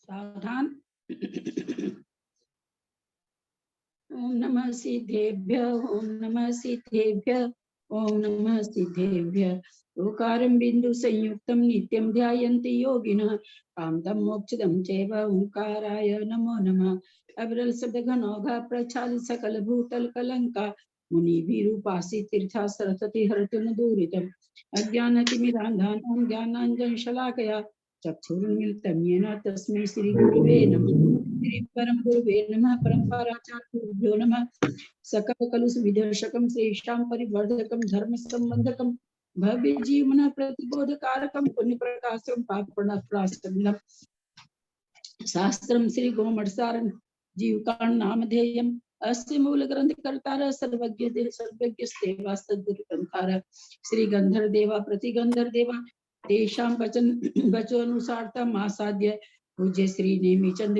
सावधान। ओम नमः सिद्धेभ्य, ओम नमः सिद्धेभ्य, ओम नमः सिद्धेभ्य। ओकारं बिंदु संयुक्तं नित्यं ध्यायन्ति योगिनः कामदं मोक्षदं चैव ओंकाराय नमो नमः। अविरल शब्द घनौघा प्रचालित सकल भूतल कलंका मुनिभिरूपासि तीर्था सरस्वती हरतु दूरितम् अज्ञानतिमिरान्धानां ज्ञानाञ्जनशलाकया चक्षुरुन्मिलितं येन तस्मै श्री गुरुवे नमः। श्री परम गुरुवे नमः। परम्पराचार्युभ्यो नमः। सकल कलुष विदर्शकं श्रेष्ठां परिवर्धकं धर्म संबंधकं भव्य जीवन प्रतिबोधकारकं पुण्य प्रकाशकं पापनाशकं शास्त्रं श्री गोमठसारं जीवकांड नामधेयम् अस्य मूल ग्रंथ कर्तार सर्वज्ञ सर्वज्ञस्तेवा सद्गुरु ग्रंथार श्री गंधर्व देवा प्रति गंधर्व देवा तेषां वचन वचोनुसारतम आसाद्य पूज्य श्री नेमिचंद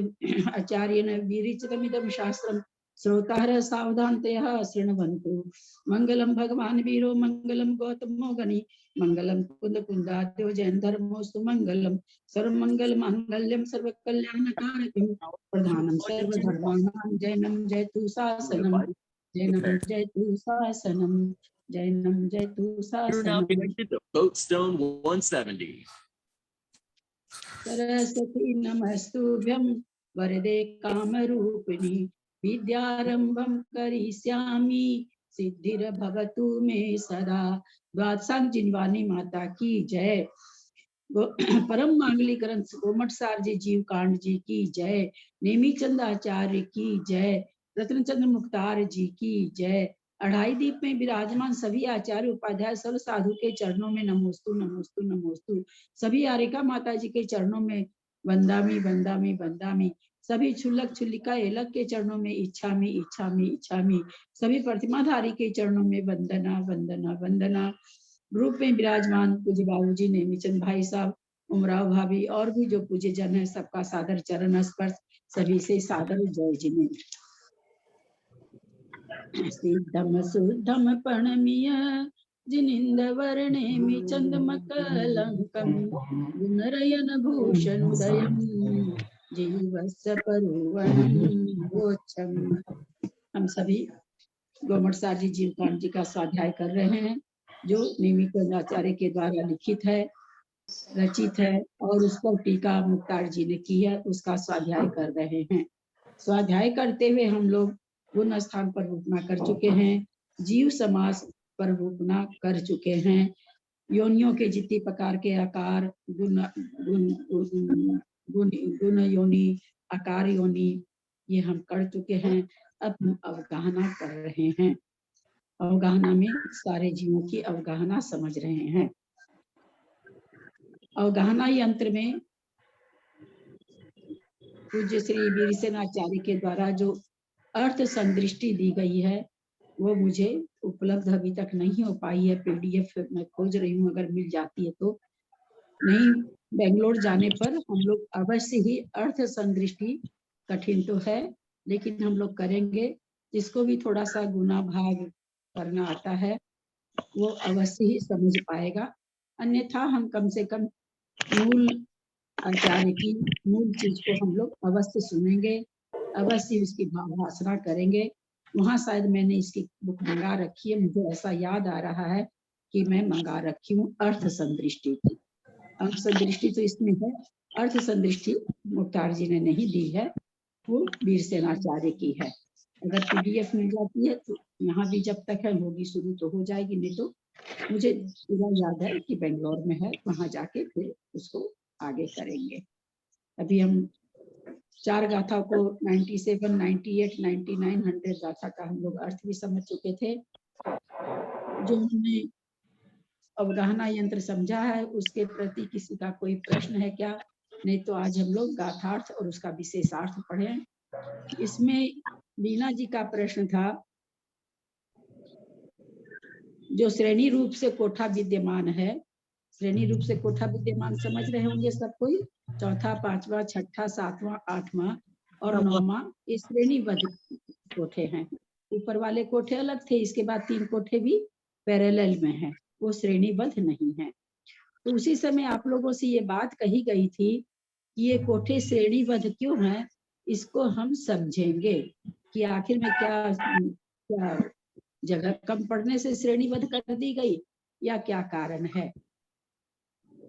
आचार्येण विरचितमिदं शास्त्रं श्रोतारः सावधानतया शृण्वन्तु। मंगलम भगवान वीरो मंगलम गौतमो गणि मंगलम कुंद कुंदाद्यो जैन धर्मोस्तु मंगलम सर्वमंगल मांगल्यम सर्वकल्याणकारकं प्रधानं सर्वधर्माणां जैनं जयतु शासनं जैनं जयतु शासनं जैनं जयतु You're now शासनं। connected to Boatstone 170. सरस्वती नमस्तुभ्यं वरदे कामरूपिणी विद्यारंभं करिष्यामि सिद्धिर्भवतु मे सदा। द्वादशांग जिनवानी माता की जय। परम मांगलिक ग्रंथ गोमठसार जी जीव कांड जी की जय। नेमीचंद आचार्य की जय। रत्नचंद्र मुख्तार जी की जय। अढ़ाई दीप में विराजमान सभी आचार्य उपाध्याय सर्व साधु के चरणों में नमोस्तु नमोस्तु नमोस्तु। सभी आरिका माता जी के चरणों में वंदामी वंदामी वंदामी। सभी छुल्लक छुल्लिका एलक के चरणों में इच्छामी इच्छामी इच्छामी। सभी प्रतिमाधारी के चरणों में वंदना वंदना वंदना। ग्रुप में विराजमान पूज्य बाबूजी नेमीचंद भाई साहब उमराव भाभी और भी जो पूज्य जन है सबका सादर चरण स्पर्श सभी से सादर जय जिने। सिद्धम सुद्धम प्रणमीय जिनिंद वर्णेमि चंदमकलंकं गुणरयन भूषण उदयं जीवस्य परुवनं गोचम। हम सभी गोमठसार जी जीवकांड जी का स्वाध्याय कर रहे हैं जो नेमिचंद आचार्य के द्वारा लिखित है रचित है और उस पर टीका मुक्तार जी ने की है उसका स्वाध्याय कर रहे हैं। स्वाध्याय करते हुए हम लोग गुण स्थान पर रूपना कर चुके हैं, जीव समास पर रूपना कर चुके हैं, योनियों के जितनी प्रकार के आकार गुण गुण गुण गुण योनि आकार योनि ये हम कर चुके हैं। अब हम अवगाहना कर रहे हैं। अवगाहना में सारे जीवों की अवगाहना समझ रहे हैं। अवगाहना यंत्र में पूज्य श्री वीरसेनाचार्य के द्वारा जो अर्थ संदृष्टि दी गई है वो मुझे उपलब्ध अभी तक नहीं हो पाई है। पीडीएफ मैं खोज रही हूँ, अगर मिल जाती है तो। नहीं, बेंगलोर जाने पर हम लोग अवश्य ही अर्थ संदृष्टि, कठिन तो है लेकिन हम लोग करेंगे। जिसको भी थोड़ा सा गुना भाग करना आता है वो अवश्य ही समझ पाएगा। अन्यथा हम कम से कम मूल आचार्य की मूल चीज को हम लोग अवश्य सुनेंगे, अवश्य उसकी भाषण करेंगे। वहां शायद मैंने इसकी बुक मंगा रखी है, मुझे ऐसा याद आ रहा है कि मैं मंगा रखी हूँ अर्थ संदृष्टि की। अर्थ संदृष्टि तो इसमें है, अर्थ संदृष्टि मुख्तार जी ने नहीं दी है, वो वीरसेनाचार्य की है। अगर पीडीएफ मिल जाती है तो यहाँ भी जब तक है होगी शुरू तो हो जाएगी, नहीं तो मुझे पूरा याद है कि बेंगलोर में है, वहां जाके फिर उसको आगे करेंगे। अभी हम 4 गाथा को 97, 98, 99, 100 गाथा का हम लोग अर्थ भी समझ चुके थे। जो हमने अवगाहना यंत्र समझा है उसके प्रति किसी का कोई प्रश्न है क्या? नहीं तो आज हम लोग गाथार्थ और उसका विशेषार्थ पढ़ें। इसमें लीना जी का प्रश्न था, जो श्रेणी रूप से कोठा विद्यमान है, श्रेणी रूप से कोठा विद्यमान समझ रहे होंगे सब कोई। चौथा, पांचवा, छठा, सातवां, आठवां और नौवां ये श्रेणीबद्ध कोठे हैं। ऊपर वाले कोठे अलग थे, इसके बाद 3 कोठे भी पैरेलल में हैं, वो श्रेणीबद्ध नहीं है। तो उसी समय आप लोगों से ये बात कही गई थी कि ये कोठे श्रेणीबद्ध क्यों हैं, इसको हम समझेंगे कि आखिर में क्या जगह कम पड़ने से श्रेणीबद्ध कर दी गई या क्या कारण है।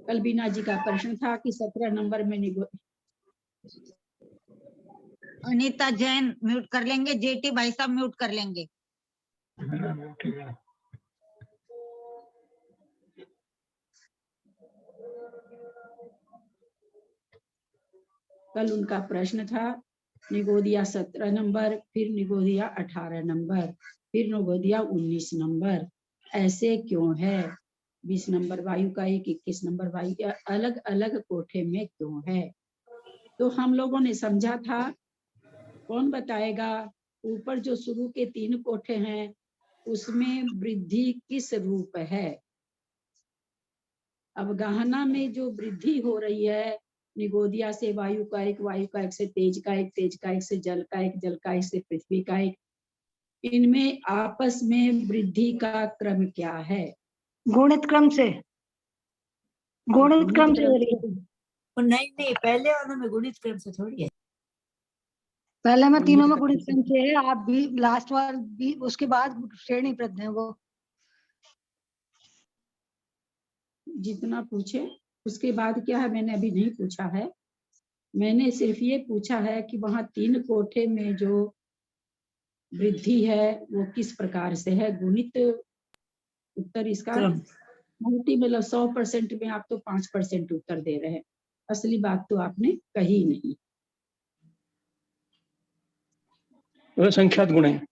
कल बीना जी का प्रश्न था कि 17 नंबर में अनीता जैन म्यूट कर लेंगे, जेटी भाई साहब म्यूट कर लेंगे। कल उनका प्रश्न था निगोदिया 17 नंबर, फिर निगोदिया 18 नंबर, फिर निगोदिया 19 नंबर। ऐसे क्यों है? 20 नंबर वायु का एक, 21 नंबर वायु का अलग अलग कोठे में क्यों है? तो हम लोगों ने समझा था, कौन बताएगा? ऊपर जो शुरू के 3 कोठे हैं उसमें वृद्धि किस रूप है? अब गहना में जो वृद्धि हो रही है निगोदिया से वायु का एक से तेज का एक से जल का एक से पृथ्वी का एक, इनमें आपस में वृद्धि का क्रम क्या है? गुणित क्रम से हो रही है। नहीं, पहले वालों में गुणित क्रम से थोड़ी है। पहले में तीनों में गुणित क्रम से है, आप भी लास्ट बार भी, उसके बाद श्रेणीबद्ध है वो। जितना पूछे उसके बाद क्या है, मैंने अभी नहीं पूछा है। मैंने सिर्फ ये पूछा है कि वहां 3 कोठे में जो वृद्धि है वो किस प्रकार से है। गुणित उत्तर इसका मोटी मतलब 100% में आप तो 5% उत्तर दे रहे हैं, असली बात तो आपने कही नहीं। वो संख्यात गुण है।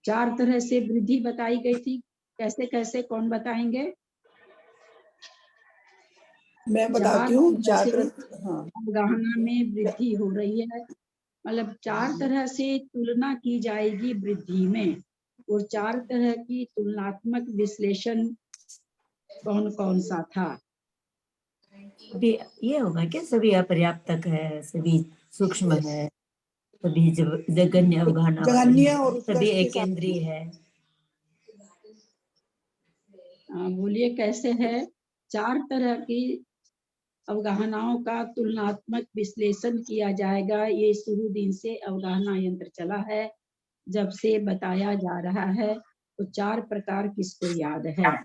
4 तरह से वृद्धि बताई गई थी, कैसे कैसे कौन बताएंगे? मैं बताती हूँ। गहना में वृद्धि हो रही है, मतलब 4 तरह से तुलना की जाएगी वृद्धि में, और 4 तरह की तुलनात्मक विश्लेषण कौन कौन सा था? अभी ये होगा क्या, सभी अपर्याप्तक है, सभी सूक्ष्म है, सभी जगन्य अवगाहना और सभी एकेंद्रीय है। बोलिए कैसे है? 4 तरह की अवगाहनाओं का तुलनात्मक विश्लेषण किया जाएगा। ये शुरू दिन से अवगाहना यंत्र चला है, जब से बताया जा रहा है। तो 4 प्रकार किसको याद है?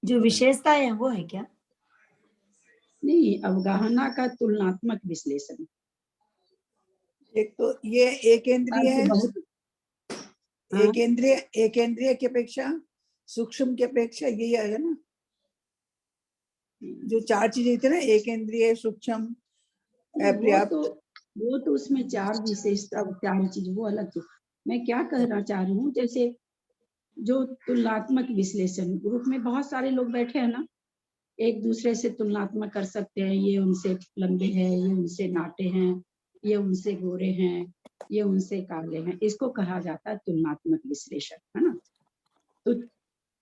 जो विशेषता है वो है क्या? नहीं, अवगाहना का तुलनात्मक विश्लेषण। एक तो ये एकेंद्रीय है, एकेंद्रीय की अपेक्षा सूक्ष्म की अपेक्षा यही है ना, जो 4 चीजें थी ना, एकेंद्रीय, सूक्ष्म, अपर्याप्त। वो तो उसमें 4 विशेषता, 4 चीज वो अलग थी। मैं क्या कहना चाह रही हूँ, जैसे जो तुलनात्मक विश्लेषण, ग्रुप में बहुत सारे लोग बैठे हैं ना, एक दूसरे से तुलनात्मक कर सकते हैं, ये उनसे लंबे हैं, ये उनसे नाटे हैं, ये उनसे गोरे हैं, ये उनसे काले हैं, इसको कहा जाता है तुलनात्मक विश्लेषण, है ना। तो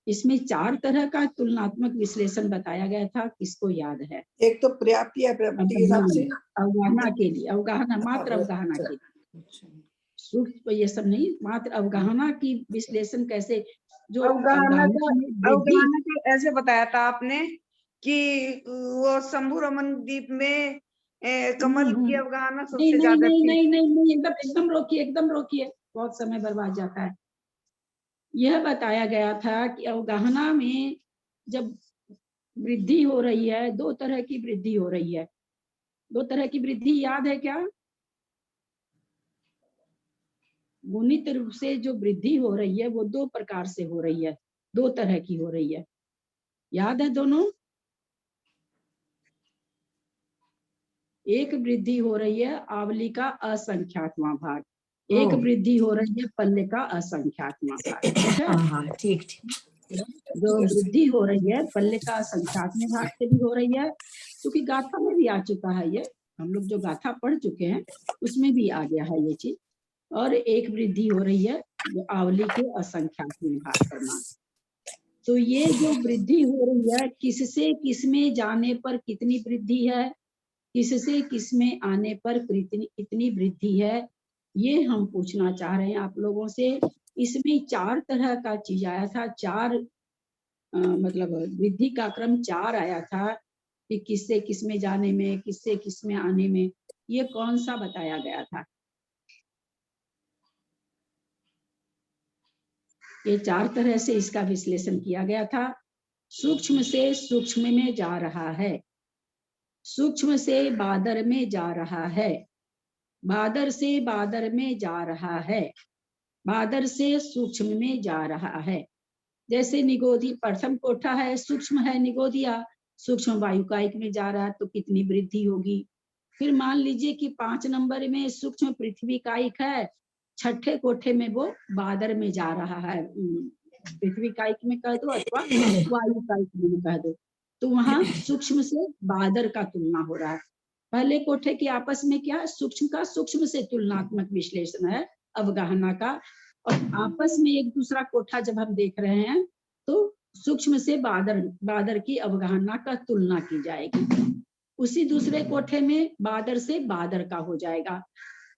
इसमें 4 तरह का तुलनात्मक विश्लेषण बताया गया था, किसको याद है? एक तो पर्याप्त या प्राप्ति के हिसाब से, अवगाहना के लिए, अवगाहना, मात्र अवगाहना के लिए, सूक्ष्म ये सब नहीं, मात्र अवगाहना की विश्लेषण कैसे? जो अवगाहना को ऐसे बताया था आपने कि वो शंभु रमन द्वीप में कमल की अवगाहना सबसे ज्यादा थी। नहीं, एकदम रोकिए, एकदम रोकिए, बहुत समय बर्बाद जाता है। यह बताया गया था कि अवगाहना में जब वृद्धि हो रही है, 2 तरह की वृद्धि हो रही है। 2 तरह की वृद्धि याद है क्या? गुणित रूप से जो वृद्धि हो रही है वो 2 प्रकार से हो रही है, 2 तरह की हो रही है, याद है दोनों? एक वृद्धि हो रही है आवली का असंख्यातवां भाग, एक वृद्धि हो रही है पल्ले का असंख्यातवां भाग। ठीक। जो वृद्धि हो रही है पल्ले का असंख्यातवां भाग से भी हो रही है, क्योंकि गाथा में भी आ चुका है ये, हम लोग जो गाथा पढ़ चुके हैं उसमें भी आ गया है ये चीज। और एक वृद्धि हो रही है जो आवली के असंख्यातवां भाग पर मान। तो ये जो वृद्धि हो रही है, किससे किसमें जाने पर कितनी वृद्धि है, किससे किसमें आने पर कितनी वृद्धि है, ये हम पूछना चाह रहे हैं आप लोगों से। इसमें 4 तरह का चीज आया था, 4 मतलब वृद्धि का क्रम 4 आया था। कि किससे किस में जाने में, किससे किस में आने में, ये कौन सा बताया गया था? ये 4 तरह से इसका विश्लेषण किया गया था। सूक्ष्म से सूक्ष्म में जा रहा है, सूक्ष्म से बादर में जा रहा है, बादर से बादर में जा रहा है, बादर से सूक्ष्म में जा रहा है। जैसे निगोदी प्रथम कोठा है, सूक्ष्म है निगोदिया, सूक्ष्म वायुकायिक में जा रहा है तो कितनी वृद्धि होगी। फिर मान लीजिए कि 5 नंबर में सूक्ष्म पृथ्वी कायिक है, छठे कोठे में वो बादर में जा रहा है, पृथ्वी कायिक में कह दो अथवा वायु कायिक में कह दो, तो वहां सूक्ष्म से बादर का तुलना हो रहा है। पहले कोठे के आपस में क्या, सूक्ष्म का सूक्ष्म से तुलनात्मक विश्लेषण है अवगाहना का, और आपस में एक दूसरा कोठा जब हम देख रहे हैं तो सूक्ष्म से बादर की अवगाहना का तुलना की जाएगी। उसी दूसरे कोठे में बादर से बादर का हो जाएगा।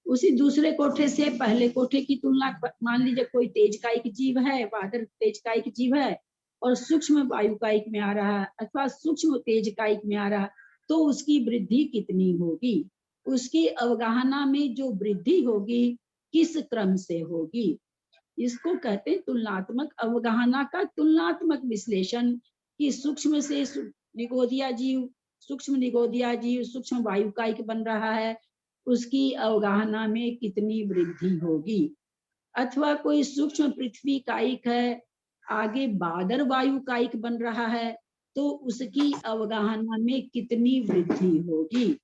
उसी दूसरे कोठे से पहले कोठे की तुलना, मान लीजिए कोई तेजकायिक जीव है, बादर तेजकायिक जीव है और सूक्ष्म वायुकायिक में आ रहा है अथवा सूक्ष्म तेजकायिक में आ रहा है, तो उसकी वृद्धि कितनी होगी, उसकी अवगाहना में जो वृद्धि होगी किस क्रम से होगी, इसको कहते हैं तुलनात्मक अवगाहना का तुलनात्मक विश्लेषण। कि सूक्ष्म से निगोदिया जीव, सूक्ष्म निगोदिया जीव सूक्ष्म वायुकायिक बन रहा है, उसकी अवगाहना में कितनी वृद्धि होगी। अथवा कोई सूक्ष्म पृथ्वी कायिक है, आगे बादर वायु कायिक बन रहा है, तो उसकी अवगाहना में कितनी वृद्धि होगी।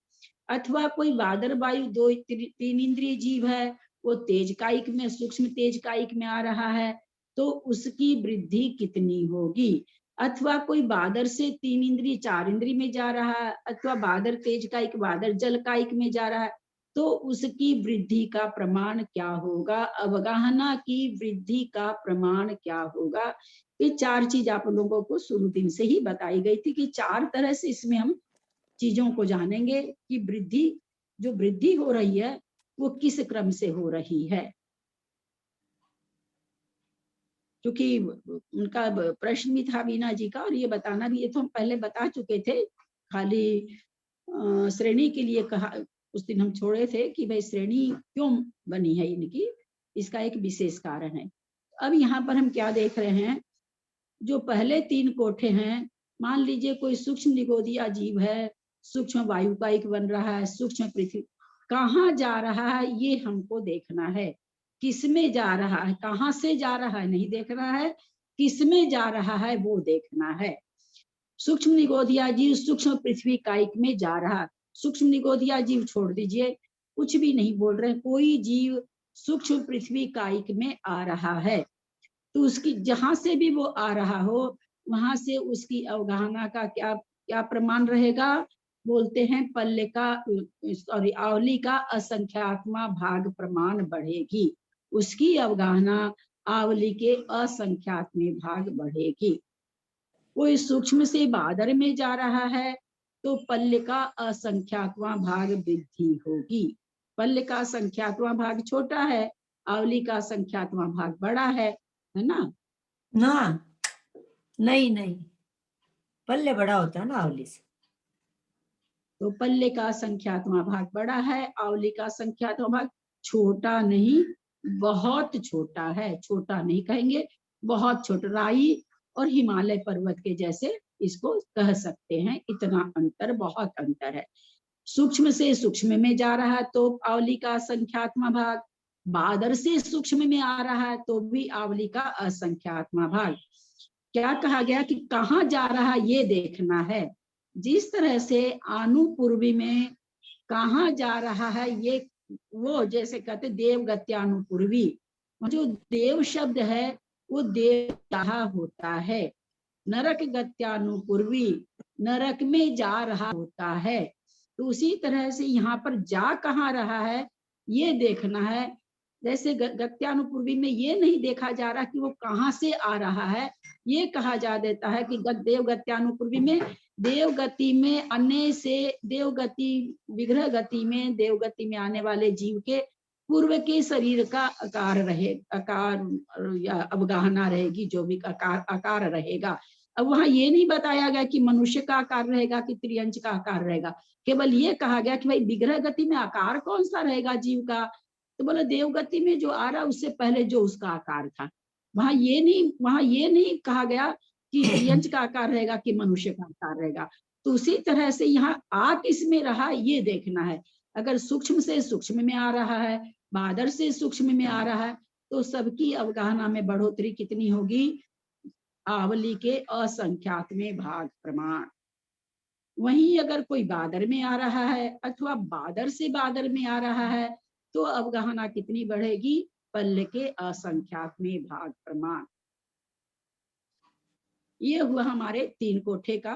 अथवा कोई बादर वायु 2-3 इंद्रिय जीव है, वो तेज कायिक में, सूक्ष्म तेज कायिक में आ रहा है, तो उसकी वृद्धि कितनी होगी। अथवा कोई बादर से 3 इंद्रिय 4 इंद्रिय में जा रहा है, अथवा बादर तेज कायिक बादर जल कायिक में जा रहा है, तो उसकी वृद्धि का प्रमाण क्या होगा, अवगाहना की वृद्धि का प्रमाण क्या होगा। ये 4 चीज आप लोगों को शुरू दिन से ही बताई गई थी कि 4 तरह से इसमें हम चीजों को जानेंगे कि वृद्धि, जो वृद्धि हो रही है वो किस क्रम से हो रही है। क्योंकि उनका प्रश्न भी था वीना जी का, और ये बताना भी, ये तो हम पहले बता चुके थे, खाली श्रेणी के लिए कहा, उस दिन हम छोड़े थे कि भाई श्रेणी क्यों बनी है इनकी, इसका एक विशेष कारण है। अब यहाँ पर हम क्या देख रहे हैं, जो पहले 3 कोठे हैं, मान लीजिए कोई सूक्ष्म निगोदिया जीव है, सूक्ष्म वायुकायिक बन रहा है, सूक्ष्म पृथ्वी, कहाँ जा रहा है ये हमको देखना है, किस में जा रहा है, कहाँ से जा रहा है नहीं देख रहा है, किस में जा रहा है वो देखना है। सूक्ष्म निगोदिया जीव सूक्ष्म पृथ्वी कायिक में जा रहा है, सूक्ष्म निगोदिया जीव छोड़ दीजिए, कुछ भी नहीं बोल रहे, कोई जीव सूक्ष्म पृथ्वी कायिक में आ रहा है, तो उसकी जहां से भी वो आ रहा हो वहां से उसकी अवगाहना का क्या क्या प्रमाण रहेगा, बोलते हैं पल्ले का, सॉरी आवली का असंख्यात्मा भाग प्रमाण बढ़ेगी, उसकी अवगाहना आवली के असंख्यात्म भाग बढ़ेगी। कोई सूक्ष्म से बादर में जा रहा है तो पल्ले का असंख्यात्मा भाग वृद्धि होगी, पल्ले का संख्यात्मा भाग छोटा है, आवली का संख्यात्मा भाग बड़ा है ना। ना नहीं, पल्ले बड़ा होता है ना आवली से, तो पल्ले का संख्यात्मा भाग बड़ा है, आवली का संख्यात्मा भाग छोटा नहीं, बहुत छोटा है, छोटा नहीं कहेंगे, बहुत छोटा, राई और हिमालय पर्वत के जैसे इसको कह सकते हैं, इतना अंतर, बहुत अंतर है। सूक्ष्म से सूक्ष्म में जा रहा है तो आवली का संख्यात्मा भाग, बादर से सूक्ष्म में आ रहा है तो भी आवली का असंख्यात्मा भाग। क्या कहा गया कि कहाँ जा रहा है ये देखना है, जिस तरह से आनुपूर्वी में कहाँ जा रहा है ये, वो जैसे कहते देवगत्यानुपूर्वी, जो देव शब्द है वो देव रहा होता है, नरक गत्यानुपूर्वी नरक में जा रहा होता है, तो उसी तरह से यहाँ पर जा कहाँ रहा है ये देखना है। जैसे गत्यानुपूर्वी में ये नहीं देखा जा रहा कि वो कहाँ से आ रहा है, ये कहा जा देता है कि देव गत्यानुपूर्वी में देवगति में अन्य से, देवगति विग्रह गति में, देवगति में आने वाले जीव के पूर्व के शरीर का आकार रहे, आकार या अवगाहना रहेगी, जो भी आकार रहेगा, अब वहां ये नहीं बताया गया कि मनुष्य का आकार रहेगा कि त्रियंच का आकार रहेगा, केवल ये कहा गया कि भाई विग्रह गति में आकार कौन सा रहेगा जीव का, तो बोले देव गति में जो आ रहा उससे पहले जो उसका आकार था। वहां ये नहीं कहा गया कि त्रियंच का आकार रहेगा कि मनुष्य का आकार रहेगा। तो उसी तरह से यहाँ आ किस में रहा ये देखना है। अगर सूक्ष्म से सूक्ष्म में आ रहा है, बादर से सूक्ष्म में आ रहा है, तो सबकी अवगाहना में बढ़ोतरी कितनी होगी, आवली के असंख्यात में भाग प्रमाण। वहीं अगर कोई बादर में आ रहा है अथवा बादर से बादर में आ रहा है तो अवगाहना कितनी बढ़ेगी, पल्ले के असंख्यात में भाग प्रमाण। ये हुआ हमारे 3 कोठे का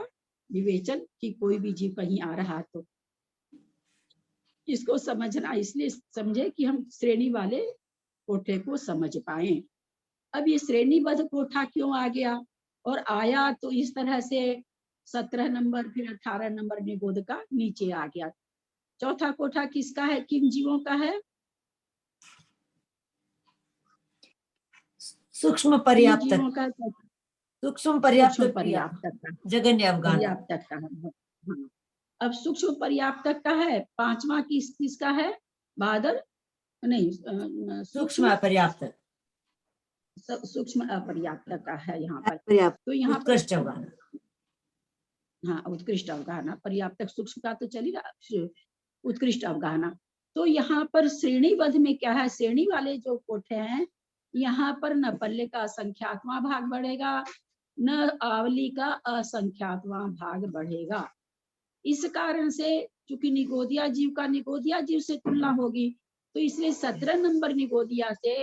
विवेचन कि कोई भी जीव कहीं आ रहा तो इसको समझना, इसलिए समझे कि हम श्रेणी वाले कोठे को समझ पाए। अब ये श्रेणीबद्ध कोठा क्यों आ गया और आया तो इस तरह से 17 नंबर फिर 18 नंबर निगोद का नीचे आ गया। चौथा कोठा किसका है, किन जीवों का है, सूक्ष्म किन पर्याप्तक, जीवों का, सूक्ष्म पर्याप्तक पर्याप्तक का, जगन्य अवगाहना। पर्याप्तक का है। हाँ। अब सूक्ष्म पर्याप्तक का है, 5वां किसका है, बादर नहीं, सूक्ष्म अपर्याप्तक, सूक्ष्म अपर्याप्तक का है यहाँ पर। पर्याप्त तो यहाँ पर उत्कृष्ट अवगाहना। हाँ, उत्कृष्ट अवगाहना, पर्याप्तक सूक्ष्म का तो चलेगा, उत्कृष्ट अवगाहना। तो यहाँ पर श्रेणीबद्ध में क्या है, श्रेणी वाले जो कोठे हैं यहाँ पर न पल्ले का असंख्यातवां भाग बढ़ेगा न आवली का असंख्यातवां भाग बढ़ेगा। इस कारण से चूंकि निगोदिया जीव का निगोदिया जीव से तुलना होगी तो इसलिए 17 नंबर निगोदिया से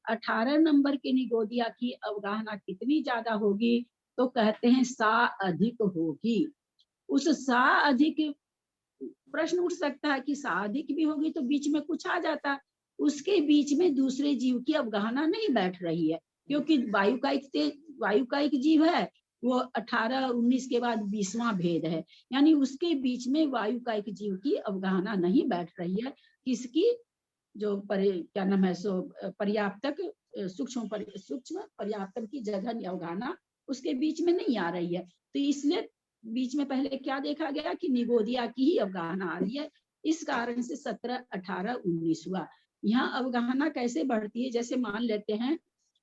18 नंबर के निगोदिया की अवगाहना कितनी ज्यादा होगी, तो कहते हैं सा अधिक होगी। उस सा अधिक, प्रश्न उठ सकता है कि सा अधिक भी होगी तो बीच में कुछ आ जाता, उसके बीच में दूसरे जीव की अवगाहना नहीं बैठ रही है, क्योंकि वायु का एक जीव है, वो 18 19 के बाद 20वां भेद है, यानी उसके बीच में वायु का एक जीव की अवगाहना नहीं बैठ रही है। किसकी, जो क्या नाम है सो पर्याप्तक, सूक्ष्म पर्याप्तक की जगह अवगाहना उसके बीच में नहीं आ रही है। तो इसलिए बीच में पहले क्या देखा गया कि निगोदिया की ही अवगाहना आ रही है, इस कारण से 17 18 19 हुआ। यहाँ अवगाहना कैसे बढ़ती है, जैसे मान लेते हैं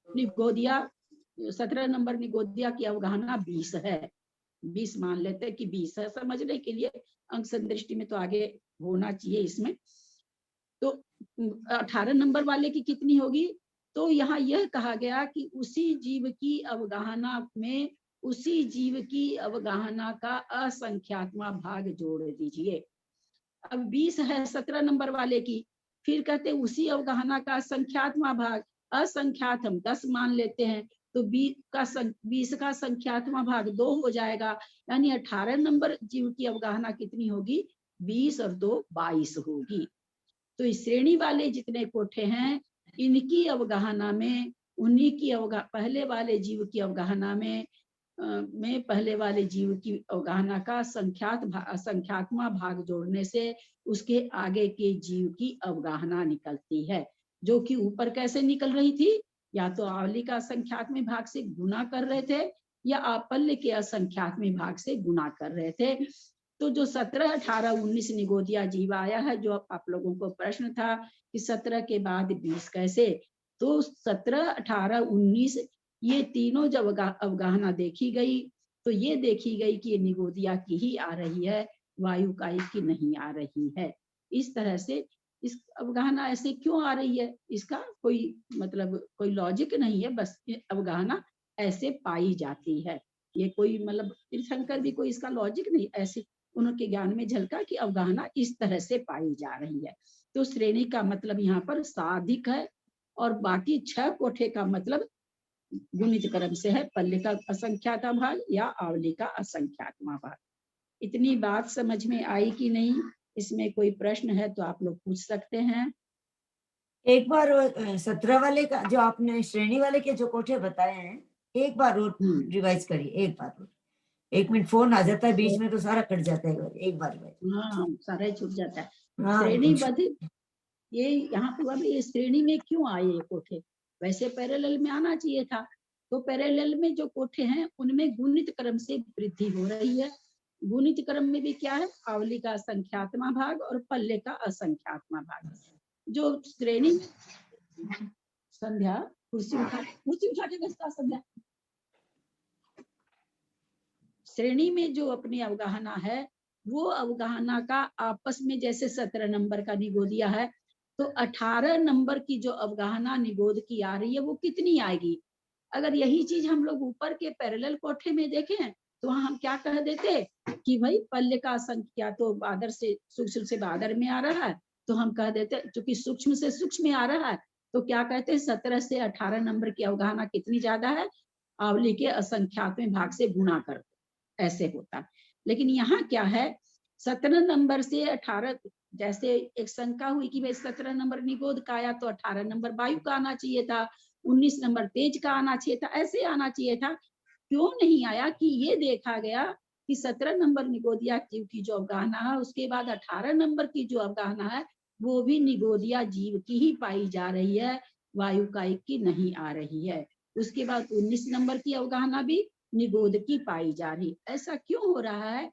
निगोदिया 17 नंबर निगोदिया की अवगाहना 20 है, 20 मान लेते हैं कि 20 है, समझने के लिए अंक संदृष्टि में तो आगे होना चाहिए इसमें। तो 18 नंबर वाले की कितनी होगी, तो यहाँ यह कहा गया कि उसी जीव की अवगाहना में उसी जीव की अवगाहना का असंख्यातवां भाग जोड़ दीजिए। अब 20 है 17 नंबर वाले की, फिर कहते उसी अवगाहना का संख्यातवां भाग, असंख्यात हम 10 मान लेते हैं तो 20 का संख्यातवां भाग 2 हो जाएगा, यानी 18 नंबर जीव की अवगाहना कितनी होगी, 20 और 2 22 होगी। तो इस श्रेणी वाले जितने कोठे हैं इनकी अवगाहना में उन्हीं की पहले वाले जीव की अवगाहना में पहले वाले जीव की अवगाहना का संख्यात्मक भाग जोड़ने से उसके आगे के जीव की अवगाहना निकलती है, जो कि ऊपर कैसे निकल रही थी, या तो आवली का असंख्यात्मक भाग से गुना कर रहे थे या आपल्य के असंख्यात्मक भाग से गुना कर रहे थे। तो जो 17 18 19 निगोदिया जीव आया है, जो आप लोगों को प्रश्न था कि 17 के बाद 20 कैसे, तो 17 18 19 ये तीनों जब अवगाहना देखी गई तो ये देखी गई कि ये निगोदिया की ही आ रही है, वायु कायिक की नहीं आ रही है। इस तरह से इस अवगाहना ऐसे क्यों आ रही है, इसका कोई मतलब कोई लॉजिक नहीं है, बस अवगाहना ऐसे पाई जाती है। ये कोई मतलब तीर्थंकर भी कोई इसका लॉजिक नहीं, ऐसे उनके ज्ञान में झलका कि अवगाहना इस तरह से पाई जा रही है। तो श्रेणी का मतलब यहाँ पर साधिक है और बाकी 6 कोठे का मतलब गुणित क्रम से है, पल्ले का असंख्याता भाग या आवली का असंख्यातवां भाग। इतनी बात समझ में आई कि नहीं, इसमें कोई प्रश्न है तो आप लोग पूछ सकते हैं। एक बार 17 वाले का जो आपने श्रेणी वाले के जो कोठे बताए हैं एक बार और रिवाइज करिए, एक बार और। 1 मिनट फोन आ जाता है बीच में तो सारा कट जाता है, एक बार हाँ सारा ही छूट जाता है। हाँ, श्रेणीबद्ध ये यहाँ पर ये श्रेणी में क्यों आए ये कोठे, वैसे पैरेलल में आना चाहिए था, तो पैरेलल में जो कोठे हैं उनमें गुणित क्रम से वृद्धि हो रही है। गुणित क्रम में भी क्या है, आवली का संख्यात्मक भाग और पल्ले का असंख्यात्मक भाग। जो श्रेणी में संध्या कुर्सी उठा के बसता संध्या। श्रेणी में जो अपनी अवगाहना है वो अवगाहना का आपस में जैसे 17 नंबर का निगोदिया है, तो 18 नंबर की जो अवगाहना निगोद की आ रही है वो कितनी आएगी। अगर यही चीज हम लोग ऊपर के पैरेलल कोठे में देखें तो वहां हम क्या कह देते कि भाई पल्ले का संख्या तो बादर से सूक्ष्म से बादर में आ रहा है, तो हम कह देते क्योंकि सूक्ष्म से सूक्ष्म में आ रहा है तो क्या कहते हैं 17 से 18 नंबर की अवगाहना कितनी ज्यादा है, आवली के असंख्यात्मक भाग से गुणा कर, ऐसे होता। लेकिन यहाँ क्या है 17 नंबर से 18, जैसे एक शंका हुई कि भाई 17 नंबर निगोद का आया तो 18 नंबर वायु का आना चाहिए था, 19 नंबर तेज का आना चाहिए था, ऐसे आना चाहिए था। क्यों नहीं आया कि ये देखा गया कि 17 नंबर निगोदिया जीव की जो अवगाहना है उसके बाद 18 नंबर की जो अवगाहना है वो भी निगोदिया जीव की ही पाई जा रही है, वायु कायिक की नहीं आ रही है। उसके बाद 19 नंबर की अवगाहना भी निगोद की पाई जा रही। ऐसा क्यों हो रहा है,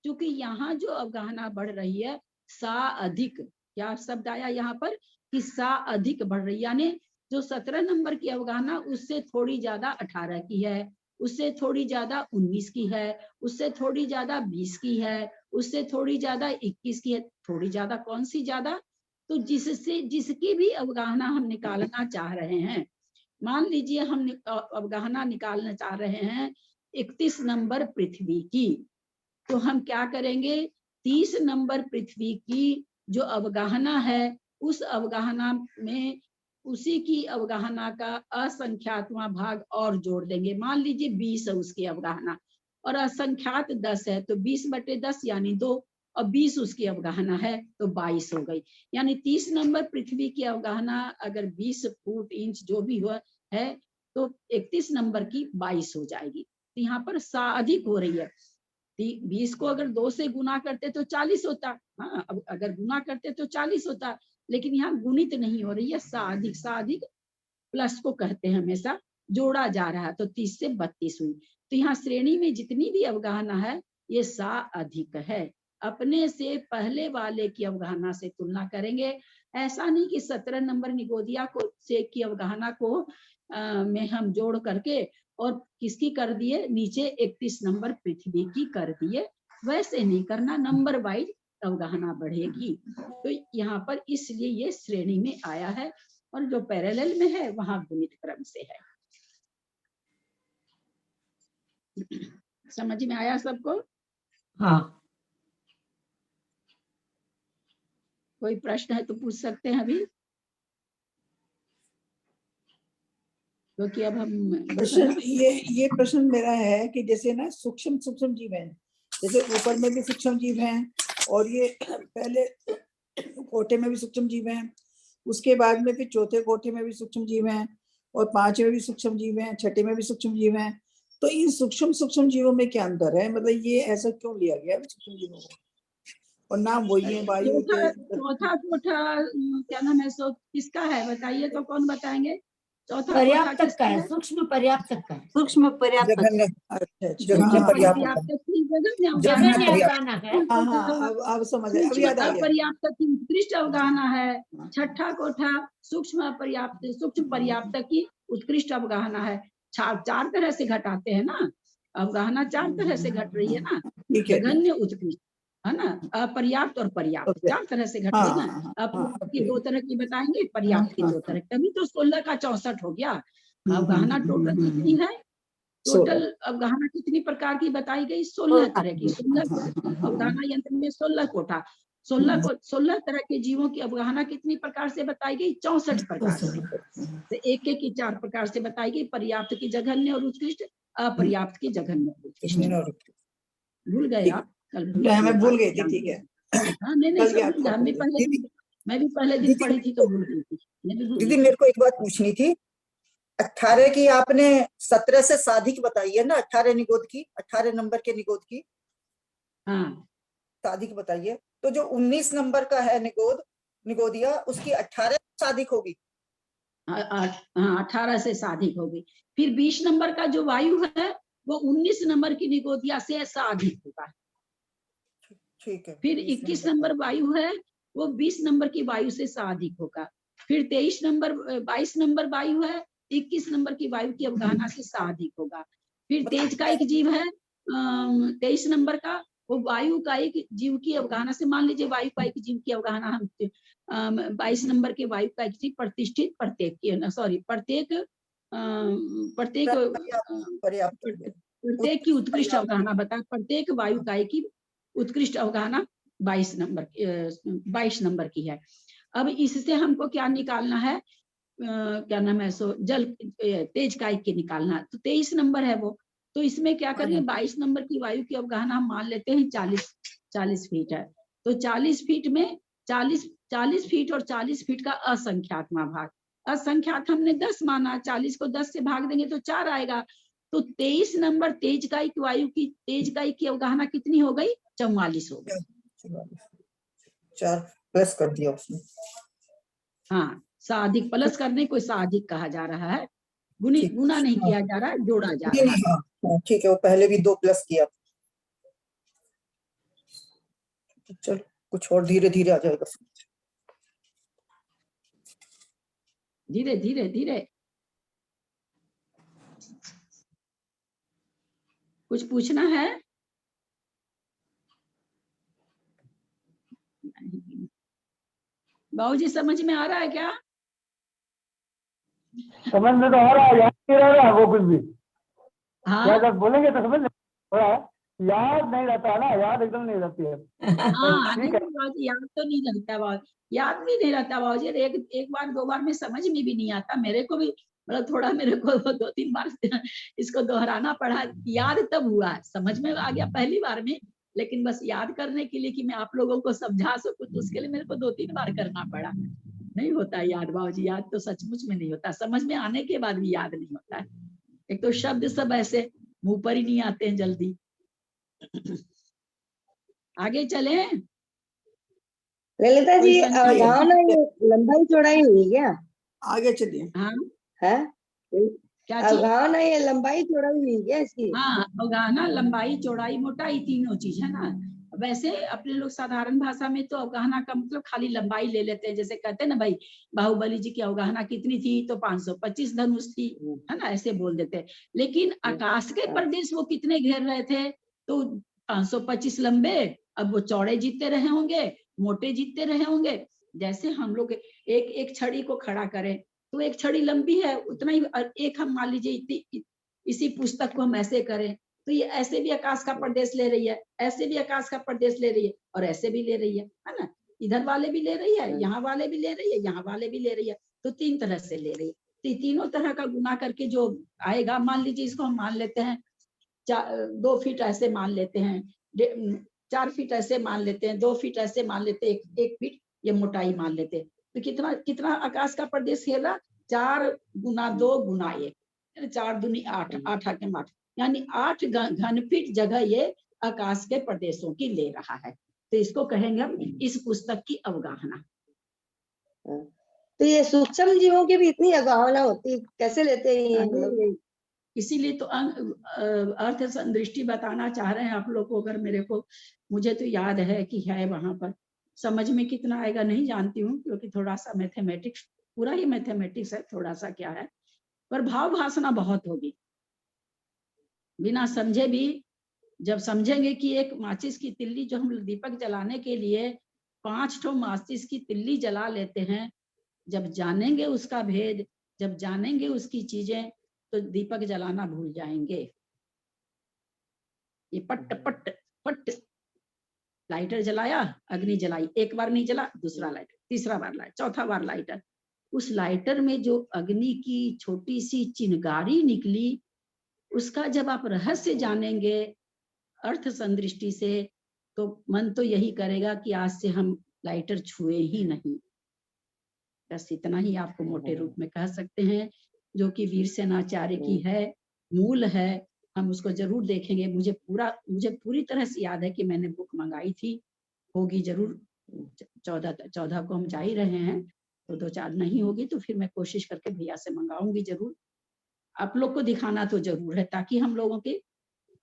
क्योंकि यहाँ जो अवगाहना बढ़ रही है सा अधिक, क्या शब्द आया यहाँ पर कि सा अधिक बढ़ रही, यानी जो 17 नंबर की अवगाहना उससे थोड़ी ज्यादा 18 की है, उससे थोड़ी ज्यादा 19 की है, उससे थोड़ी ज्यादा 20 की है, उससे थोड़ी ज्यादा 21 की है। थोड़ी ज्यादा कौन सी ज्यादा, तो जिससे जिसकी भी अवगाहना हम निकालना चाह रहे हैं, मान लीजिए हम अवगाहना निकालना चाह रहे हैं 31 नंबर पृथ्वी की, तो हम क्या करेंगे 30 नंबर पृथ्वी की जो अवगाहना है उस अवगाहना में उसी की अवगाहना का असंख्यात्मक भाग और जोड़ देंगे। मान लीजिए 20 है उसकी अवगाहना और असंख्यात 10 है, तो 20/10 यानी 2, और 20 उसकी अवगाहना है तो 22 हो गई। यानी 30 नंबर पृथ्वी की अवगाहना अगर 20 फुट इंच जो भी हुआ है तो 31 नंबर की 22 हो जाएगी। तो यहाँ पर सा अधिक हो रही है। 20 को अगर 2 से गुना करते तो 40 होता, हाँ अब अगर गुना करते तो 40 होता, लेकिन यहाँ गुणित नहीं हो रही है, सा अधिक प्लस को कहते हैं हमेशा जोड़ा जा रहा है, तो 30 से 32 हुई। तो यहाँ श्रेणी में जितनी भी अवगाहना है ये सा अधिक है। अपने से पहले वाले की अवगाहना से तुलना करेंगे। ऐसा नहीं कि 17 नंबर निगोदिया को से की अवगाहना को में हम जोड़ करके और किसकी कर दिए नीचे 31 नंबर पृथ्वी की कर दिए, वैसे नहीं करना, नंबर वाइज अवगाहना बढ़ेगी। तो यहाँ पर इसलिए ये श्रेणी में आया है और जो पैरेलल में है वहां गुणित क्रम से है। समझ में आया सबको? हाँ। कोई प्रश्न है तो पूछ सकते हैं अभी, क्योंकि अब हम प्रश्न ये प्रश्न मेरा है कि जैसे ना सूक्ष्म जीव हैं, जैसे ऊपर में भी सूक्ष्म जीव हैं और ये पहले कोठे में भी सूक्ष्म जीव हैं, उसके बाद में फिर चौथे कोठे में भी सूक्ष्म जीव हैं और 5वें भी सूक्ष्म जीव हैं, 6ठे में भी सूक्ष्म जीव हैं। तो इन सूक्ष्म जीवों में क्या अंतर है, मतलब ये ऐसा क्यों लिया गया सूक्ष्म जीवों को, और नाम वही है वायु के? चौथा कोठा क्या नाम है, सो किसका है बताइए तो, कौन बताएंगे? चौथा पर्याप्तक का है, सूक्ष्म पर्याप्तक का है। सूक्ष्म पर्याप्तक। जघन्य, अब समझ आया, अब याद आ गया। अपर्याप्तक की उत्कृष्ट अवगाहना है। छठा कोठा सूक्ष्म पर्याप्तक की उत्कृष्ट अवगाहना है। चार तरह से घटाते हैं ना, अवगाहना 4 तरह से घट रही है ना, जघन्य, उत्कृष्ट, है ना, अपर्याप्त और पर्याप्त, 4 तरह से घट रही है ना। अपर्याप्त की 2 तरह की बताएंगे, पर्याप्त की 2 तरह, तभी तो 16 का 64 हो गया। अवगाहना टोटल कितनी है, टोटल अवगाहना कितनी प्रकार की बताई गई, 16 तरह की। 16 अवगाहना यंत्र में 16 कोठा, 16 तरह के जीवों की अवगाहना कितनी प्रकार से बताई गई, 64 प्रकार से। तो एक की 4 प्रकार से बताई गई, पर्याप्त की जघन्य और उत्कृष्ट, अपर्याप्त की जघन्य और उत्कृष्ट। भूल गए आप? कल मैं भूल गई थी, ठीक है। हाँ नहीं मैं भी पहले दिन पढ़ी थी तो भूल गई थी। दीदी मेरे को एक बात पूछनी थी, 18 की आपने 17 से साधिक बताई है ना, 18 निगोद की, 18 नंबर के निगोद की हाँ साधिक बताइए। तो जो 19 नंबर का है निगोदिया, उसकी 18 साधिक होगी? हाँ 18 से साधिक होगी। फिर 20 नंबर का जो वायु है वो 19 नंबर की निगोदिया से साधिक होगा। ठीक है। फिर 20 21 नंबर नंबर वायु है वो 20 नंबर की वायु से साधिक होगा। फिर 22 नंबर वायु है 21 नंबर की वायु की अवगाहना से साधिक होगा। फिर तेज का एक जीव है 23 नंबर का, वो वायु का एक जीव की अवगाहना से, मान लीजिए वायु का एक जीव की अवगाहना हम 22 नंबर के वायु का एक जीव प्रतिष्ठित प्रत्येक की, सॉरी प्रत्येक पर्याप्त प्रत्येक की उत्कृष्ट अवगाहना बता, प्रत्येक वायु काय की उत्कृष्ट अवगाहना 22 नंबर की है। अब इससे हमको क्या निकालना है, क्या नाम है, सो जल तेज काय के निकालना, तो 23 नंबर है वो। तो इसमें क्या करेंगे, 22 नंबर की वायु की अवगाहना हम मान लेते हैं 40 फीट है। तो 40 फीट में 40 फीट और 40 फीट का असंख्यात्मक भाग, असंख्यात हमने 10 माना, 40 को 10 से भाग देंगे तो 4 आएगा। तो 23 नंबर तेज काय की वायु की, तेज काय की अवगाहना कितनी हो गई, 44 हो गई। 4 प्लस कर दिया उसने। हाँ, साधिक प्लस करने को साधिक कहा जा रहा है, गुना नहीं किया जा रहा है, जोड़ा जा रहा है। हाँ, ठीक है, वो पहले भी 2 प्लस किया। चल कुछ और धीरे धीरे आ जाएगा। धीरे धीरे धीरे कुछ पूछना है? बाबूजी समझ में आ रहा है क्या? समझ में तो आ रहा है, याद नहीं रह रहा है वो कुछ भी। हाँ क्या जब बोलेंगे तो समझ थोड़ा याद नहीं रहता है ना, याद एकदम नहीं रहती है। हाँ, ठीक नहीं है। बाबूजी, याद तो नहीं रहता, याद भी नहीं रहता बाबूजी। एक बार 2 बार में समझ में भी नहीं आता, मेरे को भी मतलब थोड़ा, मेरे को 2-3 बार इसको दोहराना पड़ा। याद तब हुआ, समझ में आ गया पहली बार में, लेकिन बस याद करने के लिए कि मैं आप लोगों को समझा सकूं, तो उसके लिए मेरे को 2-3 बार करना पड़ा। नहीं होता याद बाबूजी, याद तो सचमुच में नहीं होता, समझ में आने के बाद भी याद नहीं होता है। एक तो शब्द सब ऐसे मुंह पर ही नहीं आते हैं जल्दी। आगे चले। ललिता जी, अवगाहना ये लंबाई चौड़ाई हुई क्या? आगे चलिए। हाँ है क्या चीज? अवगाहना ये लंबाई चौड़ाई हुई क्या इसकी? हाँ, अवगाहना लंबाई चौड़ाई मोटाई तीनों चीज है ना। वैसे अपने लोग साधारण भाषा में तो अवगाहना का मतलब खाली लंबाई ले लेते हैं, जैसे कहते हैं ना भाई, बाहुबली जी की अवगाहना कितनी थी, तो 525 धनुष थी, है ना, ऐसे बोल देते हैं। लेकिन आकाश के प्रदेश वो कितने घेर रहे थे, तो 525 लंबे, अब वो चौड़े जीतते रहे होंगे, मोटे जीतते रहे होंगे। जैसे हम लोग एक छड़ी को खड़ा करें तो एक छड़ी लंबी है उतना ही, एक हम मान लीजिए इसी पुस्तक को हम ऐसे करें तो ये ऐसे भी आकाश का प्रदेश ले रही है, ऐसे भी आकाश का प्रदेश ले रही है, और ऐसे भी ले रही है ना, इधर वाले भी ले रही है, यहाँ वाले भी ले रही है, यहाँ वाले भी ले रही है, तो 3 तरह से ले रही है। तो तीनों तरह का गुना करके जो आएगा, मान लीजिए इसको हम मान लेते हैं 2 फीट ऐसे मान लेते हैं, 4 फीट ऐसे मान लेते हैं, 2 फीट ऐसे मान लेते हैं, 1 फीट ये मोटाई मान लेते हैं। तो कितना आकाश का प्रदेश घेर रहा, 4 गुना 2 गुना 1, 4 दूनी 8, 8 के 8, यानी 8 घन फीट जगह ये आकाश के प्रदेशों की ले रहा है। तो इसको कहेंगे हम इस पुस्तक की अवगाहना। तो ये सूक्ष्म जीवों की भी इतनी अवगाहना होती, कैसे लेते हैं ये लोग? इसीलिए तो अर्थ संदृष्टि बताना चाह रहे हैं आप लोग को। अगर मेरे को, मुझे तो याद है कि है वहां पर, समझ में कितना आएगा नहीं जानती हूँ, क्योंकि थोड़ा सा मैथमेटिक्स, पूरा ही मैथमेटिक्स है, थोड़ा सा क्या है, पर भाव भासना बहुत होगी। बिना समझे भी जब समझेंगे कि एक माचिस की तिल्ली जो हम दीपक जलाने के लिए 5 ठो माचिस की तिल्ली जला लेते हैं, जब जानेंगे उसका भेद, जब जानेंगे उसकी चीजें, तो दीपक जलाना भूल जाएंगे। ये पट पट पट, लाइटर जलाया, अग्नि जलाई, एक बार नहीं जला, दूसरा लाइटर, तीसरा बार लाइटर, चौथा बार लाइटर, उस लाइटर में जो अग्नि की छोटी सी चिंगारी निकली, उसका जब आप रहस्य जानेंगे अर्थ संदृष्टि से, तो मन तो यही करेगा कि आज से हम लाइटर छुए ही नहीं। बस इतना ही आपको मोटे रूप में कह सकते हैं, जो कि वीरसेनाचार्य की है, मूल है। हम उसको जरूर देखेंगे। मुझे पूरी तरह से याद है कि मैंने बुक मंगाई थी, होगी जरूर। 14 को हम जा ही रहे हैं, तो 2-4 नहीं होगी तो फिर मैं कोशिश करके भैया से मंगाऊंगी जरूर। आप लोग को दिखाना तो जरूर है, ताकि हम लोगों के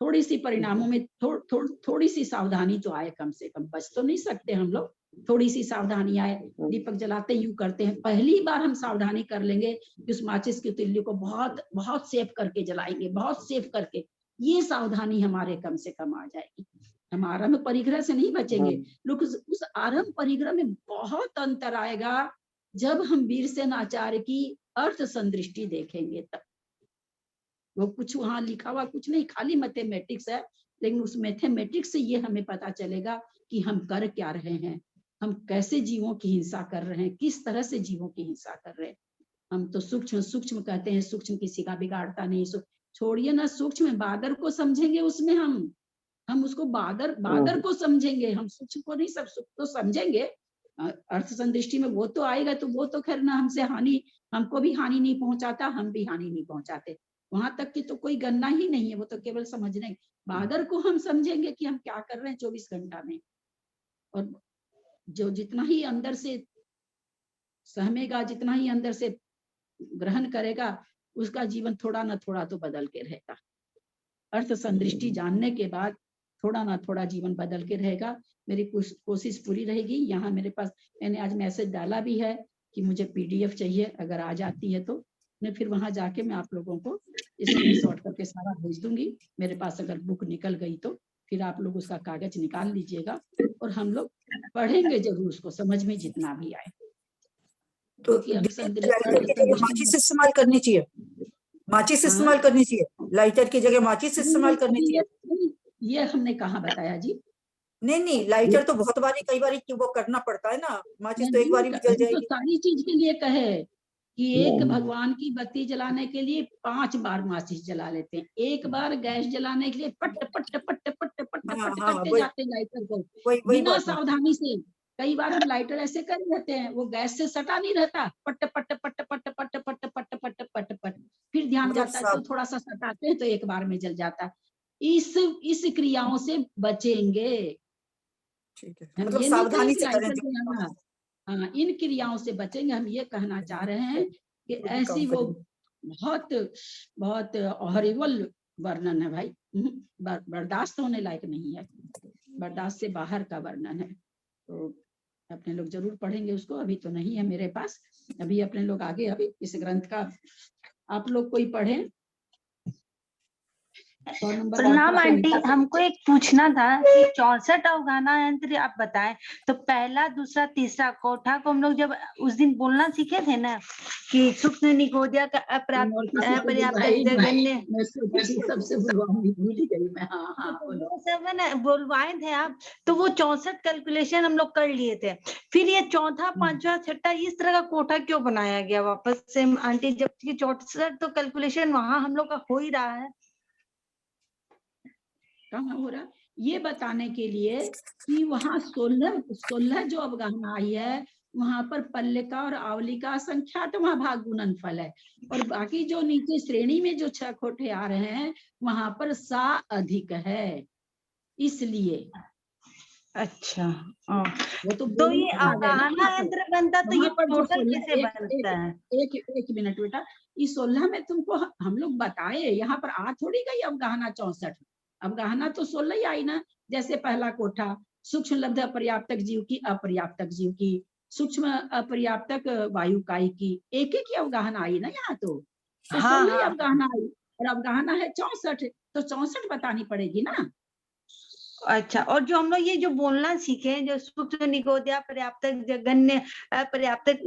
थोड़ी सी परिणामों में थोड़ी सी सावधानी तो आए, कम से कम। बच तो नहीं सकते हम लोग, थोड़ी सी सावधानी आए। दीपक जलाते यूं करते हैं, पहली बार हम सावधानी कर लेंगे कि उस माचिस की तिल्ली को बहुत बहुत सेफ करके जलाएंगे, बहुत सेफ करके। ये सावधानी हमारे कम से कम आ जाएगी। हम आरंभ परिग्रह से नहीं बचेंगे, लोग उस आरंभ परिग्रह में बहुत अंतर आएगा जब हम वीरसेन आचार्य की अर्थ संदृष्टि देखेंगे। तब वो कुछ वहां लिखा हुआ कुछ नहीं, खाली मैथमेटिक्स है, लेकिन उस मैथमेटिक्स से ये हमें पता चलेगा कि हम कर क्या रहे हैं, हम कैसे जीवों की हिंसा कर रहे हैं, किस तरह से जीवों की हिंसा कर रहे हैं। हम तो सूक्ष्म सूक्ष्म कहते हैं, सूक्ष्म किसी का बिगाड़ता नहीं। छोड़िए ना सूक्ष्म, बादर को समझेंगे उसमें, हम उसको बादर को समझेंगे, हम सूक्ष्म को नहीं, सब सूक्ष्म तो समझेंगे। अर्थ संदृष्टि में वो तो आएगा, तो वो तो खैर ना हमसे हानि, हमको भी हानि नहीं पहुंचाता, हम भी हानि नहीं पहुंचाते, वहां तक की तो कोई गणना ही नहीं है, वो तो केवल समझने। बादर को हम समझेंगे कि हम क्या कर रहे हैं 24 घंटा में, और जो जितना ही अंदर से सहमेगा, जितना ही अंदर से ग्रहण करेगा, उसका जीवन थोड़ा ना थोड़ा तो बदल के रहेगा। अर्थ संदृष्टि जानने के बाद थोड़ा ना थोड़ा जीवन बदल के रहेगा। मेरी कोशिश पूरी रहेगी। यहाँ मेरे पास, मैंने आज मैसेज डाला भी है कि मुझे PDF चाहिए, अगर आ जाती है तो मैं फिर वहां जाके मैं आप लोगों को स्क्रीनशॉट करके सारा भेज दूंगी। मेरे पास अगर बुक निकल गई तो फिर आप लोग उसका कागज निकाल लीजिएगा, और हम लोग पढ़ेंगे जरूर उसको, समझ में जितना भी आए। तो माचिस इस्तेमाल करनी चाहिए, माचिस इस्तेमाल करनी चाहिए, लाइटर की जगह माचिस इस्तेमाल करनी चाहिए। ये हमने कहाँ बताया जी? नहीं, लाइटर तो बहुत बारी, कई बारी वो करना पड़ता है ना, माचिस तो एक बारी में जल जाएगी। तो सारी चीज के लिए कहे कि एक भगवान की बत्ती जलाने के लिए 5 बार माचिस जला लेते हैं, एक बार गैस जलाने के लिए पट पट पट पट पट पट करते जाते हैं लाइटर को, बिना सावधानी से। कई बार हम लाइटर ऐसे कर लेते हैं, वो गैस से सटा नहीं रहता, पट पट पट पट पट पट पट पट पट पट, फिर ध्यान जाता है तो थोड़ा सा सटाते हैं तो एक बार में जल जाता है। इस क्रियाओं से बचेंगे, मतलब सावधानी से करें। हाँ, इन क्रियाओं से बचेंगे। हम ये कहना चाह रहे हैं कि ऐसी वो बहुत बहुत हॉरिबल वर्णन है भाई, बर्दाश्त होने लायक नहीं है, बर्दाश्त से बाहर का वर्णन है। तो अपने लोग जरूर पढ़ेंगे उसको, अभी तो नहीं है मेरे पास, अभी अपने लोग आगे अभी इस ग्रंथ का आप लोग कोई पढ़े। प्रणाम आंटी, हमको एक पूछना था कि 64 अवगाहना यंत्र आप बताएं, तो पहला, दूसरा, तीसरा कोठा को हम लोग जब उस दिन बोलना सीखे थे ना कि सूक्ष्म निगोदिया का अपर्याप्त जगन्य, सबसे भूल गई मैं। हाँ, सब बोलवाए थे आप, तो वो 64 कैलकुलेशन हम लोग कर लिए थे। फिर ये चौथा, पांचवा, छठा इस तरह का कोठा क्यों बनाया गया वापस से आंटी, जबकि 64 तो कैलकुलेशन वहां हम लोग का हो ही रहा है। कहाँ हो रहा? ये बताने के लिए कि वहां 16 जो अवगाहना आई है, वहां पर पल्लिका और आवलिका संख्या तो वहां भाग गुणनफल है, और बाकी जो नीचे श्रेणी में जो 6 कोठे आ रहे हैं वहां पर सा अधिक है, इसलिए। अच्छा, तो ये अवगाहना यंत्र बनता तो ये टोटल कैसे बनता है? एक मिनट बेटा, इस 16 में तुमको हम लोग बताए, यहाँ पर आ थोड़ी गई अवगाहना 64, अवगाहना तो 16 ही आई ना। जैसे पहला कोठा सूक्ष्म लब्ध अपर्याप्तक जीव की, अपर्याप्तक जीव की, सूक्ष्म अपर्याप्तक वायुकाई की, एक ही अवगाहना आई ना यहाँ तो 16 ही अवगाहना आई, और अवगाहना है 64, तो 64 बतानी पड़ेगी ना। अच्छा, और जो हम लोग ये जो बोलना सीखे, जो सूक्ष्म निगोदिया पर्याप्तक जगन्य अपर्याप्तक,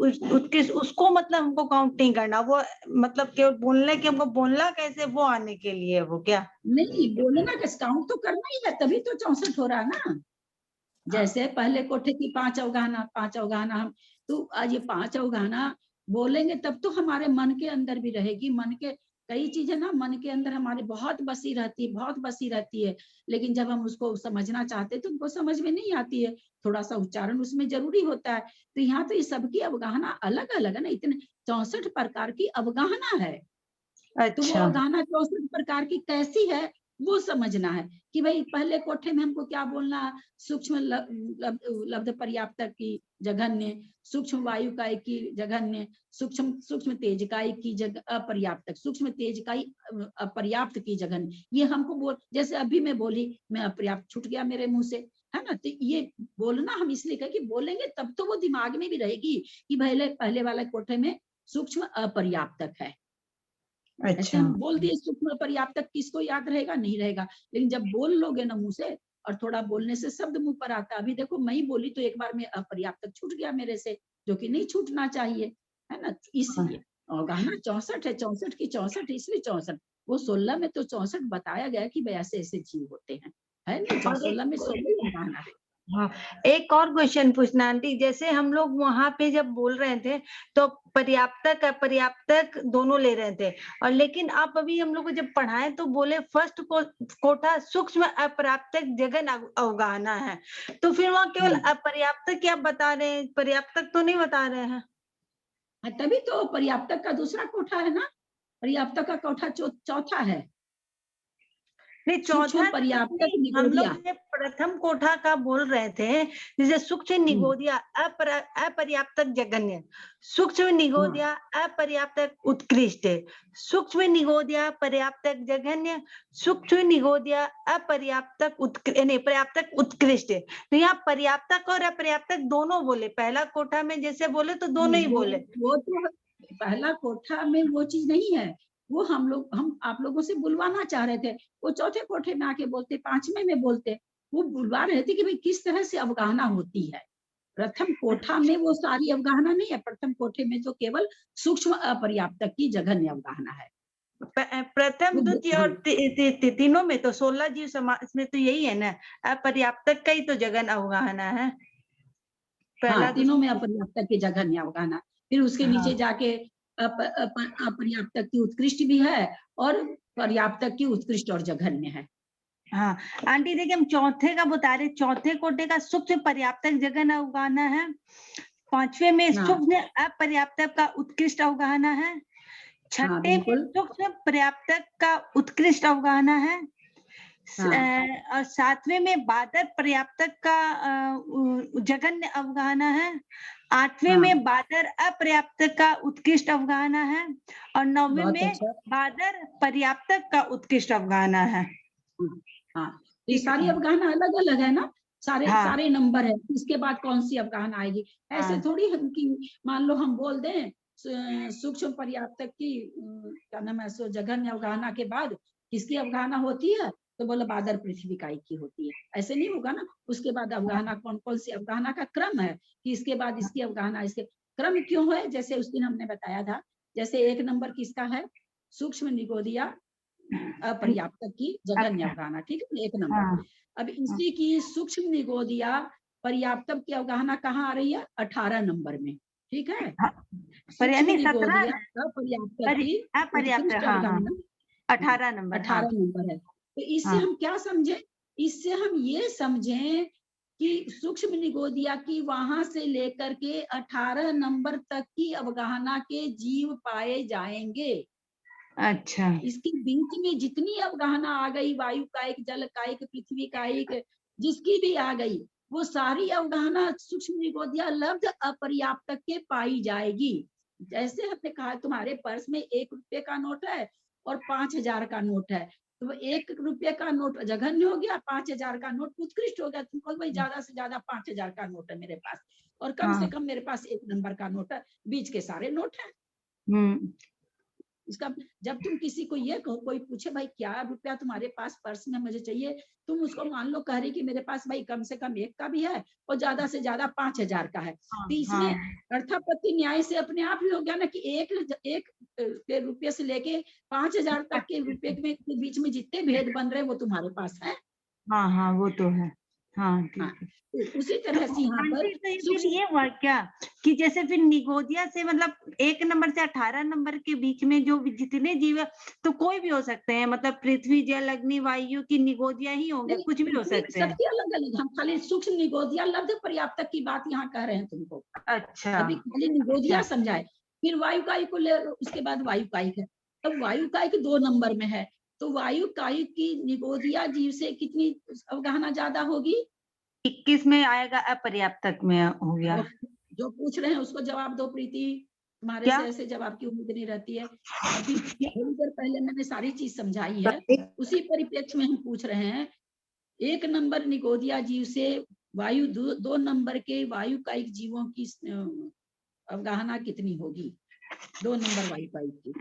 उसको मतलब हमको काउंट नहीं करना, वो मतलब केवल बोलने के, हमको बोलना कैसे वो आने के लिए, वो क्या नहीं बोलना कैसे, काउंट तो करना ही है, तभी तो 64 हो रहा है ना। जैसे पहले कोठे की 5 अवगाहना हम तो आज ये 5 अवगाहना बोलेंगे तब तो हमारे मन के अंदर भी रहेगी। मन के कई चीजें ना मन के अंदर हमारे बहुत बसी रहती है, लेकिन जब हम उसको समझना चाहते हैं तो उनको समझ में नहीं आती है, थोड़ा सा उच्चारण उसमें जरूरी होता है। तो यहाँ तो ये सबकी अवगाहना अलग अलग है ना, इतने 64 प्रकार की अवगाहना है। तो वो अवगाहना 64 प्रकार की कैसी है वो समझना है कि भाई पहले कोठे में हमको क्या बोलना, सूक्ष्म लब्ध पर्याप्तक की जघन्य, सूक्ष्म वायुकाय की जघन्य, सूक्ष्म तेजकाय की अपर्याप्तक, सूक्ष्म तेजकाय अपर्याप्त की जघन्य। ये हमको बोल, जैसे अभी मैं बोली, मैं अपर्याप्त छूट गया मेरे मुंह से, है ना। तो ये बोलना हम इसलिए कहे कि बोलेंगे तब तो वो दिमाग में भी रहेगी कि पहले वाले कोठे में सूक्ष्म अपर्याप्तक है। ऐसे हम बोल दिए सूक्ष्म पर्याप्तक, किसको याद रहेगा, नहीं रहेगा। लेकिन जब बोल लोगे ना मुंह से, और थोड़ा बोलने से शब्द मुंह पर आता। अभी देखो मैं ही बोली तो एक बार में अपर्याप्तक छूट गया मेरे से, जो कि नहीं छूटना चाहिए, है ना। इसलिए अवगाहना 64 है, 64 की 64 इसलिए 64, वो 16 में तो 64 बताया गया कि भाई ऐसे ऐसे जीव होते हैं, है ना। 16 में 16 अवगाहना है। हाँ, एक और क्वेश्चन पूछना आंटी, जैसे हम लोग वहां पे जब बोल रहे थे तो पर्याप्तक अपर्याप्तक दोनों ले रहे थे, और लेकिन आप अभी हम लोग को जब पढ़ाए तो बोले फर्स्ट कोठा सूक्ष्म अपर्याप्तक जघन अवगाहना है, तो फिर वहाँ केवल अपर्याप्तक क्या बता रहे हैं, पर्याप्तक तो नहीं बता रहे हैं। तभी तो पर्याप्तक का दूसरा कोठा है ना, पर्याप्तक का कोठा चौथा है। नहीं, चौथा पर्याप्तक हम लोग ये प्रथम कोठा का बोल रहे थे, जैसे सूक्ष्म निगोदिया अपर्याप्तक जघन्य, सूक्ष्म निगोदिया अपर्याप्तक उत्कृष्ट, सूक्ष्म निगोदिया पर्याप्तक जघन्य, सूक्ष्म निगोदिया अपर्याप्तक पर्याप्तक उत्कृष्ट। तो यहाँ पर्याप्तक और अपर्याप्तक दोनों बोले, पहला कोठा में जैसे बोले तो दोनों ही बोले। वो तो पहला कोठा में वो चीज नहीं है, वो हम आप लोगों से बुलवाना चाह रहे थे। वो चौथे कोठे में आके बोलते, पांचवें में बोलते, वो बुलवा रहे थे कि भाई किस तरह से अवगाहना होती है। प्रथम कोठा में वो सारी अवगाहना नहीं है, प्रथम कोठे में तो केवल सूक्ष्म अपर्याप्तक की जघन्य अवगाहना है। प्रथम द्वितीय और तीनों में तो 16 जीव समास में तो यही है ना, अपर्याप्तक का ही तो जघन अवगाहना है। पहला तीनों में अपर्याप्तक की जघन्य अवगाहना, फिर उसके नीचे जाके अपर्याप्तक की उत्कृष्ट भी है और पर्याप्तक की उत्कृष्ट और जघन्य है। हाँ आंटी देखिए, हम चौथे का बता रहे, चौथे कोठे का सूक्ष्म पर्याप्तक जघन्य अवगाहना है, पांचवे में सूक्ष्म अपर्याप्तक का उत्कृष्ट अवगाहना है, छठे में सूक्ष्म पर्याप्तक का उत्कृष्ट अवगाहना है, और सातवें में बादर पर्याप्तक का जघन्य अवगाहना है, आठवें में बादर अपर्याप्तक का उत्कृष्ट अवगाहना है, और नौवें में बादर पर्याप्तक का उत्कृष्ट अवगाहना है। ये सारी अवगाहना अलग अलग है ना, सारे नंबर है, इसके बाद कौन सी अवगाहना आएगी। ऐसे थोड़ी हम कि मान लो हम बोल दें सूक्ष्म पर्याप्तक की क्या नाम है, सो जघन्य अवगाहना के बाद किसकी अवगाहना होती है, तो बोला बादर पृथ्वी काई की होती है। ऐसे नहीं होगा ना। उसके बाद अवगाहना कौन कौन सी अवगाहना का क्रम है कि इसके बाद इसकी अवगाहना, इसके क्रम क्यों है, जैसे उस दिन हमने बताया था, जैसे 1 नंबर किसका है, सूक्ष्म निगोदिया अपर्याप्तक की जघन्य अवगाहना, ठीक है 1 नंबर। अब इसी की सूक्ष्म निगोदिया पर्याप्तक की अवगाहना कहाँ आ रही है, 18 नंबर में, ठीक है। सूक्ष्म निगोदिया अपर्याप्तक की 18 नंबर है। तो इससे हम क्या समझे, इससे हम ये समझें कि सूक्ष्म निगोदिया की वहां से लेकर के 18 नंबर तक की अवगाहना के जीव पाए जाएंगे। अच्छा, इसके बीच में जितनी अवगाहना आ गई, वायु कायिक, जल कायिक, पृथ्वी कायिक, जिसकी भी आ गई, वो सारी अवगाहना सूक्ष्म निगोदिया लब्ध अपर्याप्तक के पाई जाएगी। जैसे हमने कहा तुम्हारे पर्स में 1 रुपये का नोट है और 5000 का नोट है, तो 1 रुपये का नोट जघन्य हो गया, 5000 का नोट उत्कृष्ट हो गया। तुमको भाई ज्यादा से ज्यादा 5000 का नोट है मेरे पास, और कम से कम मेरे पास 1 नंबर का नोट है, बीच के सारे नोट है। इसका जब तुम किसी को ये कहो, कोई पूछे भाई क्या रुपया तुम्हारे पास पर्स में मुझे चाहिए, तुम उसको मान लो कह रही कि मेरे पास भाई कम से कम 1 का भी है और ज्यादा से ज्यादा 5000 का है। तो इसमें अर्थापत्ति न्याय से अपने आप ही हो गया ना कि एक रुपये से लेके 5000 तक के रुपये में के बीच में जितने भेद बन रहे वो तुम्हारे पास है। हाँ वो तो है। ठीक है। उसी तरह से यहाँ पर फिर ये हुआ क्या कि जैसे फिर निगोदिया से मतलब 1 नंबर से 18 नंबर के बीच में जो जितने जीव है तो कोई भी हो सकते हैं, मतलब पृथ्वी, जल, अग्नि, वायु की निगोदिया ही होंगे, कुछ भी हो सकते हैं। सबके अलग अलग, हम खाली सूक्ष्म निगोदिया लब्ध पर्याप्तक की बात यहाँ कह रहे हैं तुमको। अच्छा, अभी खाली निगोदिया समझाए, फिर वायुकायिक को ले, उसके बाद वायुकायिक है। अब वायुकायिक 2 नंबर में है, तो वायु कायिक की निगोदिया जीव से कितनी अवगाहना ज्यादा होगी? 21 में आएगा, अपर्याप्तक में हो गया। जो पूछ रहे हैं उसको जवाब दो प्रीति, तुम्हारे क्या? से ऐसे जवाब की उम्मीद नहीं रहती है। अभी थोड़ी देर पहले मैंने सारी चीज समझाई है, उसी परिप्रेक्ष्य में हम पूछ रहे हैं। 1 नंबर निगोदिया जीव से वायु 2 नंबर के वायु कायिक जीवों की अवगाहना कितनी होगी? 2 नंबर वायु कायिक की।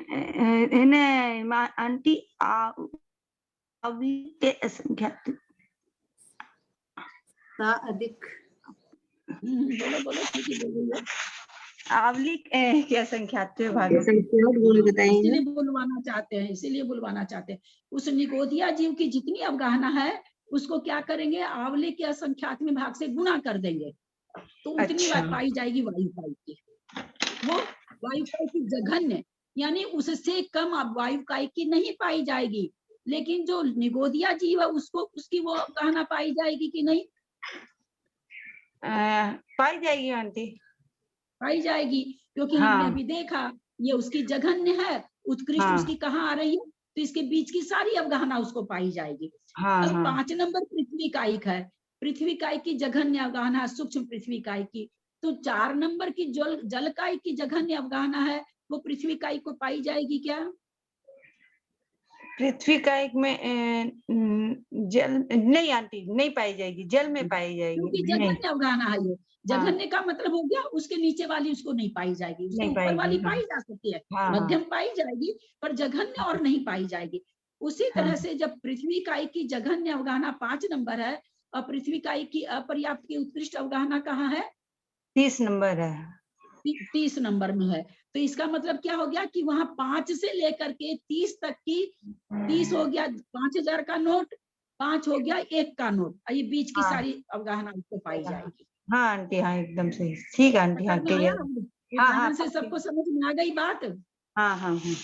इन्हें आंटी आवली के संख्या अधिक। बोलो बोलो, ठीक है, बोल रही हो। आवली क्या संख्या भाग इसीलिए बुलवाना चाहते हैं, इसीलिए बुलवाना चाहते हैं। उस निगोदिया जीव की जितनी अवगाहना है उसको क्या करेंगे, आवले के असंख्यात्मक भाग से गुणा कर देंगे, तो उतनी अच्छा। पाई जाएगी वायु कायिक की। वो वायु कायिक की जघन्य, यानी उससे कम अब वायु कायिक की नहीं पाई जाएगी, लेकिन जो निगोदिया जीव है उसको उसकी वो अवगाहना पाई जाएगी कि नहीं? पाई जाएगी आंटी, पाई जाएगी, क्योंकि हाँ। हमने अभी देखा ये उसकी जघन्य है, उत्कृष्ट हाँ। उसकी कहाँ आ रही है, तो इसके बीच की सारी अवगाहना उसको पाई जाएगी। हाँ, अब हाँ। 5 नंबर पृथ्वी कायिक है, पृथ्वी कायिक की जघन्य अवगाहना सूक्ष्म पृथ्वी कायिक की, तो 4 नंबर की जल कायिक की जघन्य अवगाहना है, वो पृथ्वी कायिक को पाई जाएगी क्या? पृथ्वी कायिक में जल नहीं आंटी, नहीं पाई जाएगी, जल में पाई जाएगी। क्योंकि नहीं, जघन्य अवगाहना है ये। जघन्य का मतलब हो गया उसके नीचे वाली उसको नहीं पाई जाएगी, उसके नहीं ऊपर पाएगी, वाली हाँ। पाई जा सकती है, हाँ, हाँ। मध्यम पाई जाएगी, पर जघन्य और नहीं पाई जाएगी। उसी तरह हाँ। से जब पृथ्वी कायिक की जघन्य अवगाहना 5 नंबर है और पृथ्वी कायिक की अपर्याप्त की उत्कृष्ट अवगाहना कहाँ है? 30 नंबर है। 30 नंबर में है। तो इसका मतलब क्या हो गया कि वहां 5 से लेकर के 30 तक की, 30 हो गया 5000 का नोट, 5 हो गया 1 का नोट, ये बीच की हाँ। सारी अवगाहना उसको पाई जाएगी। हाँ आंटी, हाँ एकदम सही, ठीक है आंटी, हाँ समझ में आया? क्लियर। हाँ, हाँ, उदाहरण से सबको समझ में आ गई बात? हाँ, हाँ, हाँ।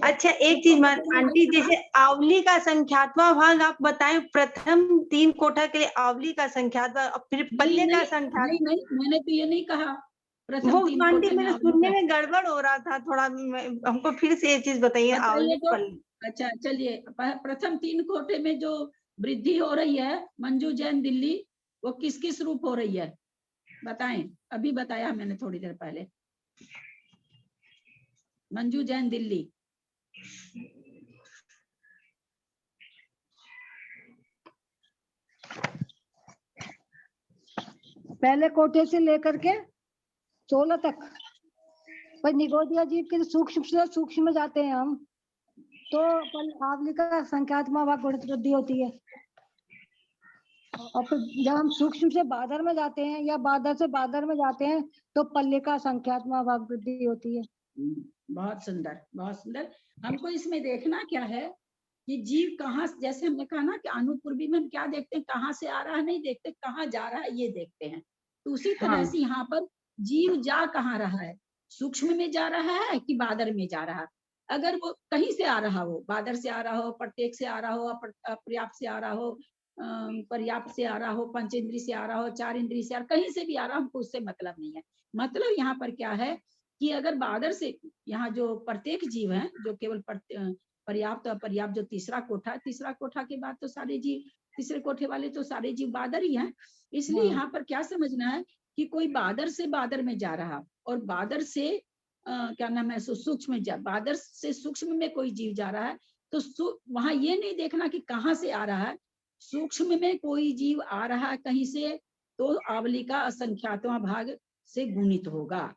अच्छा, एक चीज आंटी, जैसे आवली का संख्यात्मक भाग आप बताएं, प्रथम 3 कोठा के लिए आवली का संख्यात्मक, और फिर पल्ले का संख्यात्मक। नहीं, मैंने तो ये नहीं कहा प्रथम वो 3 आंटी कोठे में मेरे आवली सुनने का। में गड़बड़ हो रहा था थोड़ा, हमको फिर से ये चीज बताइए, आवली तो पल्ले। अच्छा चलिए, प्रथम 3 कोठे में जो वृद्धि हो रही है मंजू जैन दिल्ली, वो किस किस रूप हो रही है बताएं? अभी बताया मैंने थोड़ी देर पहले। मंजू जैन दिल्ली, पहले कोठे से लेकर के 16 तक, पर निगोदिया जीव के सूक्ष्म से सूक्ष्म में जाते हैं हम, तो आवली का संख्यात्मक भाग गुणित वृद्धि होती है, और फिर जब हम सूक्ष्म से बादर में जाते हैं या बादर से बादर में जाते हैं तो पल्ले का संख्यात्मक भाग वृद्धि होती है। बहुत सुंदर, बहुत सुंदर। हमको इसमें देखना क्या है कि जीव कहाँ, जैसे हमने कहा ना कि अनुपूर्वी में हम क्या देखते हैं, कहाँ से आ रहा है नहीं देखते, कहाँ जा रहा है ये देखते हैं। तो उसी तरह से यहाँ पर जीव जा कहाँ रहा है, सूक्ष्म में जा रहा है कि बादर में जा रहा है? अगर वो कहीं से आ रहा हो, बादर से आ रहा हो, प्रत्येक से आ रहा हो, अपर्याप्त से आ रहा हो, पर्याप्त से आ रहा हो, पंचेंद्री से आ रहा हो, 4 इंद्री से आ रहा, कहीं से भी आ रहा, हमको उससे मतलब नहीं है। मतलब यहाँ पर क्या है कि अगर बादर से, यहाँ जो प्रत्येक जीव है जो केवल पर्याप्त अपर्याप्त जो तीसरा कोठा के बाद तो सारे जीव, तीसरे कोठे वाले तो सारे जीव बादर ही हैं। इसलिए यहाँ पर क्या समझना है कि कोई बादर से बादर में जा रहा, और बादर से क्या नाम है, सूक्ष्म में बादर से सूक्ष्म में कोई जीव जा रहा है, तो वहां ये नहीं देखना कि कहाँ से आ रहा है, सूक्ष्म में कोई जीव आ रहा है कहीं से, तो आवली का असंख्यातवां भाग से गुणित होगा।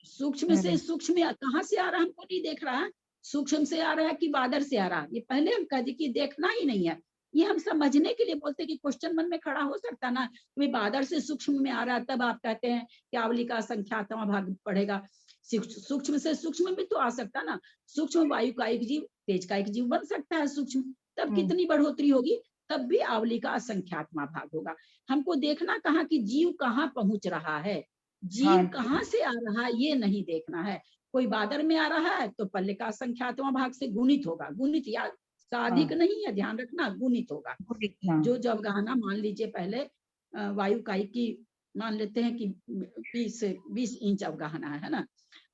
सूक्ष्म से सूक्ष्म कहाँ से आ रहा है हमको नहीं देख रहा है, सूक्ष्म से आ रहा है कि बादर से आ रहा है, ये पहले हम कह दी कि देखना ही नहीं है। ये हम समझने के लिए बोलते कि क्वेश्चन मन में खड़ा हो सकता ना, कि बादर से सूक्ष्म में आ रहा है, तब आप कहते हैं कि आवली का संख्यातवां भाग पड़ेगा। सूक्ष्म से सूक्ष्म भी तो आ सकता ना, सूक्ष्म वायु कायिक जीव तेज कायिक जीव बन सकता है सूक्ष्म, तब कितनी बढ़ोतरी होगी, तब भी आवली का असंख्यात्मक भाग होगा। हमको देखना कहाँ कि जीव कहाँ पहुंच रहा है, जीव कहाँ से आ रहा है ये नहीं देखना है। कोई बादर में आ रहा है तो पल्ले का संख्यातवां भाग से गुणित होगा, गुणित या साधिक नहीं है, ध्यान रखना, गुणित होगा। जो जब गहना मान लीजिए पहले वायु कायिक की मान लेते हैं कि 20 इंच अवगाहना है ना,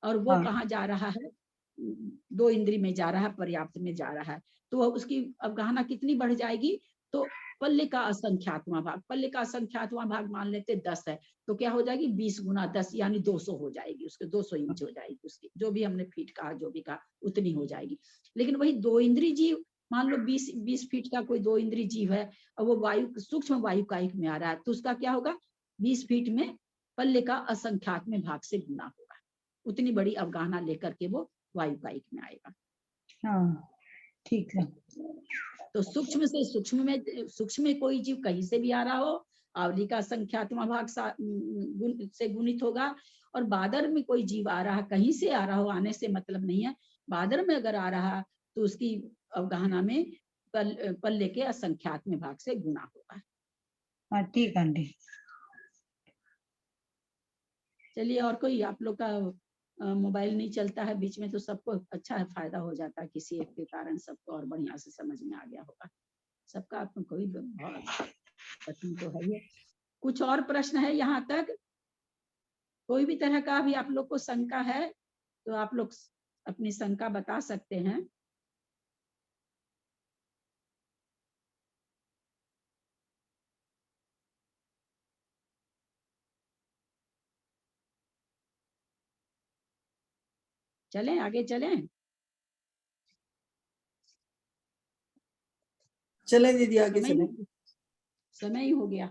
और वो कहाँ जा रहा है, 2 इंद्री में जा रहा है, पर्याप्त में जा रहा है, तो उसकी अवगाहना कितनी बढ़ जाएगी? तो पल्ले का असंख्यातवां भाग, पल्ले का असंख्यातवां भाग मान लेते 10 है, तो क्या हो जाएगी 20 गुना 10 यानी 200 हो जाएगी, उसके 200 इंच हो जाएगी, उसकी जो भी हमने फीट कहा, जो भी कहा उतनी हो जाएगी। लेकिन वही 2 इंद्री जीव, मान लो 20 फीट का कोई 2 इंद्री जीव है और वो वायु सूक्ष्म वायु कायिक में आ रहा है, तो उसका क्या होगा? 20 फीट में पल्ले का असंख्यातवां भाग से गुना होगा, उतनी बड़ी अवगाहना लेकर के वो वायु कायिक में आएगा। हाँ ठीक है। तो सूक्ष्म से सूक्ष्म में कोई जीव कहीं से भी आ रहा हो, आवली का संख्यात्मक भाग से गुणित होगा, और बादर में कोई जीव आ रहा, कहीं से आ रहा हो, आने से मतलब नहीं है, बादर में अगर आ रहा तो उसकी अवगाहना में पल्ले के असंख्यात्मक भाग से गुना होगा। हाँ ठीक आंटी। चलिए, और कोई आप लोग का मोबाइल नहीं चलता है बीच में, तो सबको अच्छा फायदा हो जाता है, किसी एक के कारण सबको और बढ़िया से समझ में आ गया होगा सबका। आपको कोई कठिन तो है ये। कुछ और प्रश्न है यहाँ तक? कोई भी तरह का भी आप लोग को शंका है तो आप लोग अपनी शंका बता सकते हैं। चलें आगे चलें? चले दीदी आगे चले। समय ही हो गया।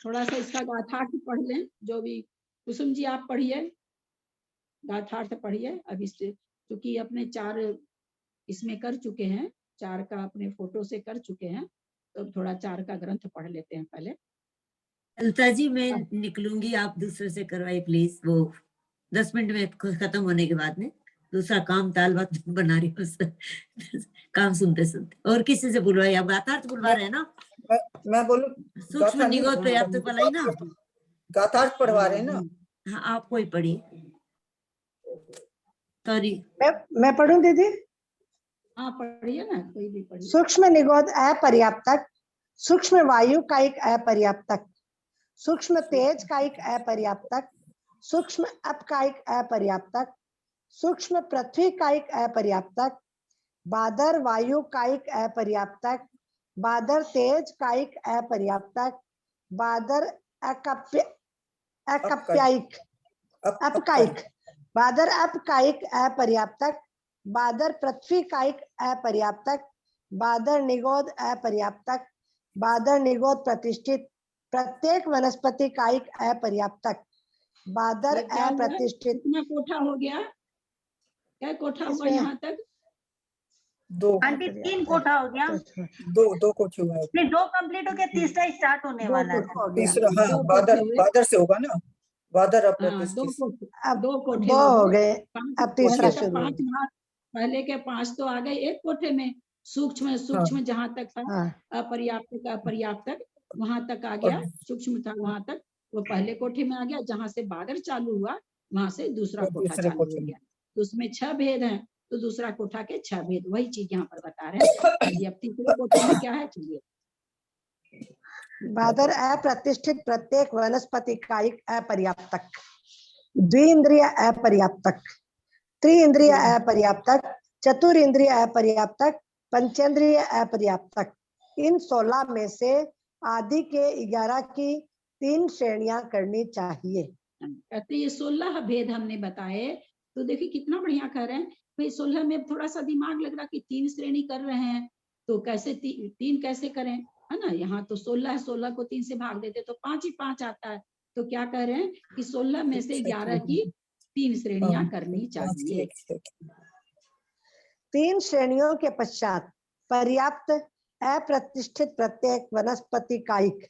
थोड़ा सा इसका गाथार्थ पढ़ लें, जो भी। कुसुम जी आप पढ़िए, गाथार्थ पढ़िए। अब इस क्योंकि अपने 4 इसमें कर चुके हैं, 4 का अपने फोटो से कर चुके हैं, तो थोड़ा 4 का ग्रंथ पढ़ लेते हैं पहले। लता जी मैं निकलूंगी, आप दूसरे से करवाइए प्लीज, वो 10 मिनट में खत्म होने के बाद में दूसरा काम ताल बात बना रही हूँ काम सुनते सुनते। और किसी से बुलवाइए, आप गाथार्थ बुलवा रहे हैं ना? मैं बोलूं? सूक्ष्म निगोद पर्याप्त वाला ही ना? गाथार्थ पढ़वा रहे हैं ना? हाँ आप कोई पढ़िए। सॉरी मैं पढ़ूं दीदी? हाँ पढ़िए ना, कोई भी पढ़िए। सूक्ष्म निगोद अपर्याप्तक, सूक्ष्म वायु कायिक अपर्याप्तक, सूक्ष्म तेज कायिक अपर्याप्तक, सूक्ष्म अपकायिक अपर्याप्तक, सूक्ष्म पृथ्वी कायिक अपर्याप्तक, बादर वायु कायिक अपर्याप्तक, बादर तेज कायिक अपर्याप्तक, बादर अपकायिक बादर अपकायिक अपर्याप्तक, बादर पृथ्वी कायिक अपर्याप्तक, बादर निगोद अपर्याप्तक, बादर निगोद प्रतिष्ठित, प्रत्येक वनस्पति कायिक अपर्याप्तक, बादर अप्रतिष्ठित। कितना कोठा हो गया? क्या कोठा हुआ यहाँ तक? 2 आंटी 3 कोठा हो गया। 2 कोठे हुए हैं। नहीं 2 कंप्लीट हो गया, तीसरा स्टार्ट होने वाला है। तीसरा हाँ बादर से होगा ना, बादर अप्रतिष्ठित। अब 2 कोठे 2 हो गए, अब तीसरा शुरू। 5 भाग, पहले के 5 तो आ गए एक कोठे में। सूक्ष्म जहां तक था, अपर्याप्त का अपर्याप्तक वहां तक आ गया, सूक्ष्म था वहां तक, वो पहले कोठे में आ गया। जहां से बादर चालू हुआ वहां से दूसरा कोठा चालू हो गया, तो उसमें 6 भेद हैं, तो दूसरा कोठा के 6 भेद, वही चीज यहाँ पर बता रहे हैं। अब तीसरे कोठे में क्या है? चलिए। बादर अप्रतिष्ठित, प्रत्येक वनस्पति कायिक अपर्याप्तक, द्विइंद्रिय अपर्याप्तक, त्रिइंद्रिय अपर्याप्तक, चतुरिंद्रिय अपर्याप्तक, पंचेंद्रिय अपर्याप्तक। इन 16 में से आदि के 11 की 3 श्रेणियां करनी चाहिए। कहते ये 16 भेद हमने बताए, तो देखिए कितना बढ़िया कह रहे हैं भाई। 16 में थोड़ा सा दिमाग लग रहा कि 3 श्रेणी कर रहे हैं, तो कैसे 3 कैसे करें, है ना? यहाँ तो 16 है, 16 को 3 से भाग देते तो 5 ही 5 आता है। तो क्या कह रहे हैं कि 16 में से 11 की 3 श्रेणियां करनी चाहिए। 3 श्रेणियों के पश्चात पर्याप्त अप्रतिष्ठित प्रत्येक वनस्पति कायिक,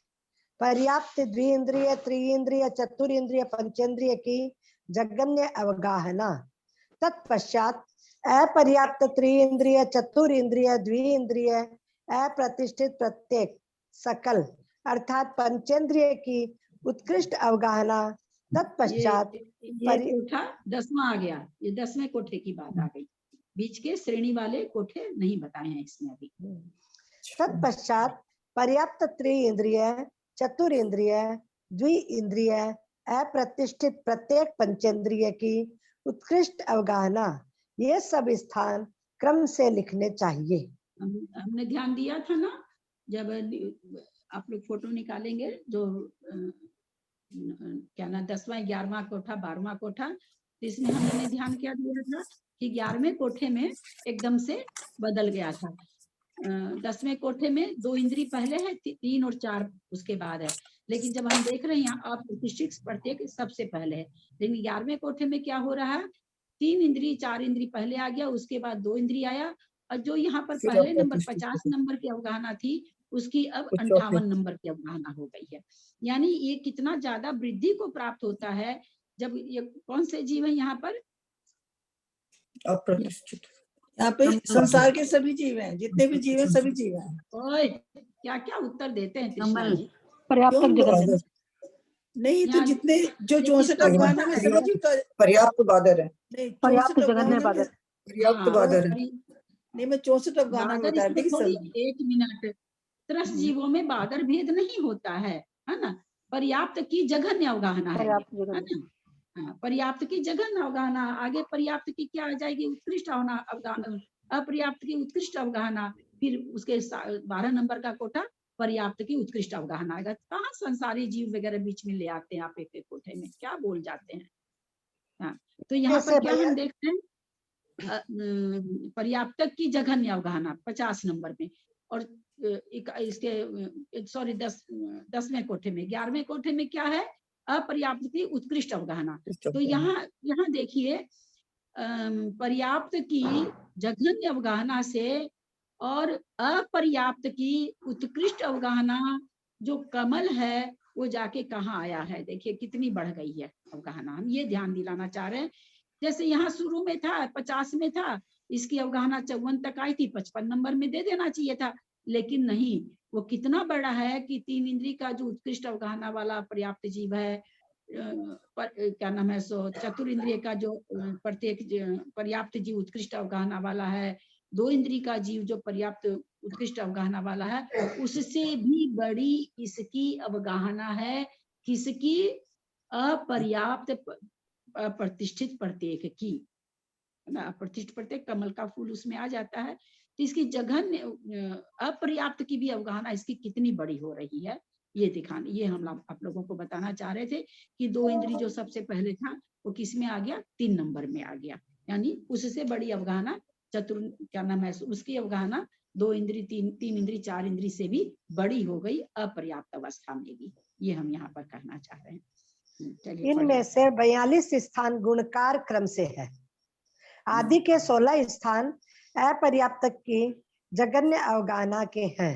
पर्याप्त द्विइंद्रिय, त्रिइंद्रिय, चतुरिंद्रिय, पंचेंद्रिय की जगन्य अवगाहना। तत्पश्चात अपर्याप्त त्रिइंद्रिय, चतुरिंद्रिय, द्विइंद्रिय, अप्रतिष्ठित प्रत्येक सकल अर्थात पंचेंद्रिय की उत्कृष्ट अवगाहना। तत्पश्चात कोठा 10वां आ गया, ये 10वें कोठे की बात आ गई। बीच के श्रेणी वाले कोठे नहीं बताए हैं इसमें अभी। तत्पश्चात पर्याप्त त्रिइंद्रिय, चतुरिंद्रिय, द्विइंद्रिय, अप्रतिष्ठित प्रत्येक पंचेंद्रिय की उत्कृष्ट अवगाहना। ये सब स्थान क्रम से लिखने चाहिए। हमने ध्यान दिया था ना, जब आप लोग फोटो निकालेंगे जो क्या ना 10वां 11वां कोठा 12वां कोठा, तो इसमें हमने ध्यान क्या दिया था कि 11वें कोठे में एकदम से बदल गया था। 10वें कोठे में 2 इंद्री पहले है, 3 और 4 उसके बाद है, लेकिन जब हम देख रहे हैं यहाँ अप्रतिष्ठित प्रत्येक सबसे पहले है, लेकिन 11वें कोठे में क्या हो रहा है, 3 इंद्री 4 इंद्री पहले आ गया, उसके बाद 2 इंद्री आया, और जो यहाँ पर पहले नंबर 50 नंबर की अवगाहना थी उसकी अब 58 नंबर की अवगाहना हो गई है। यानी ये कितना ज्यादा वृद्धि को प्राप्त होता है जब ये कौन से जीव है यहाँ पर अप्रतिष्ठित, यहाँ पे संसार के सभी जीव हैं, जितने भी जीव हैं सभी जीव हैं। ओए क्या क्या उत्तर देते हैं कृष्णा जी। पर्याप्त जगह नहीं तो जितने जो 64 अवगाहना में सभी जीव का पर्याप्त बादर है, नहीं पर्याप्त 64 जगह में अवगाहना बादर, पर्याप्त बादर है। नहीं मैं 64 अवगाहना में बता रही थी थोड़ी सब। 1 मिनट, 30 जीवों में बादर भेद नहीं होता है ना। पर्याप्त की जघन्य अवगाहना है, पर्याप्त है जगह ना। हाँ, पर्याप्त की जघन्य अवगाहना, आगे पर्याप्त की क्या आ जाएगी, उत्कृष्ट अवगाहना, अपर्याप्त की उत्कृष्ट अवगाहना, फिर उसके 12 नंबर का कोठा पर्याप्त की उत्कृष्ट अवगाहना आएगा। कहाँ संसारी जीव वगैरह बीच में ले आते हैं आप एक एक कोठे में, क्या बोल जाते हैं। हाँ, तो यहाँ पर क्या हम देखते हैं, पर्याप्तक की जघन्य अवगाहना 50 नंबर में, और इसके सॉरी 10वें कोठे में, 11वें कोठे में क्या है, अपर्याप्त की उत्कृष्ट अवगाहना। तो यहाँ देखिए पर्याप्त की जघन्य अवगाहना से और अपर्याप्त की उत्कृष्ट अवगाहना जो कमल है वो जाके कहाँ आया है, देखिए कितनी बढ़ गई है अवगाहना। हम ये ध्यान दिलाना चाह रहे हैं, जैसे यहाँ शुरू में था 50 में था, इसकी अवगाहना 54 तक आई थी, 55 नंबर में दे देना चाहिए था, लेकिन नहीं, वो कितना बड़ा है कि 3 इंद्री का जो उत्कृष्ट अवगाहना वाला पर्याप्त जीव है, क्या नाम है सो चतुर इंद्रिय का जो प्रत्येक पर्याप्त जीव उत्कृष्ट अवगाहना वाला है, 2 इंद्री का जीव जो पर्याप्त उत्कृष्ट अवगाहना वाला है, उससे भी बड़ी इसकी अवगाहना है किसकी, अपर्याप्त अप्रतिष्ठित प्रत्येक की, ना। अप्रतिष्ठित प्रत्येक कमल का फूल उसमें आ जाता है, तो इसकी जघन्य अपर्याप्त की भी अवगाहना इसकी कितनी बड़ी हो रही है, ये दिखाने, ये हम आप लोगों को बताना चाह रहे थे कि 2 इंद्री जो सबसे पहले था वो किस में आ गया, 3 नंबर में आ गया, यानी उससे बड़ी अवगाहना चतुर क्या नाम है उसकी अवगाहना 2 इंद्री 3 इंद्री 4 इंद्री से भी बड़ी हो गई अपर्याप्त अवस्था में भी, ये हम यहाँ पर कहना चाह रहे हैं। इनमें से 42 स्थान गुणकार क्रम से है। आदि के 16 स्थान अपर्याप्त की जघन्य अवगाहना के हैं।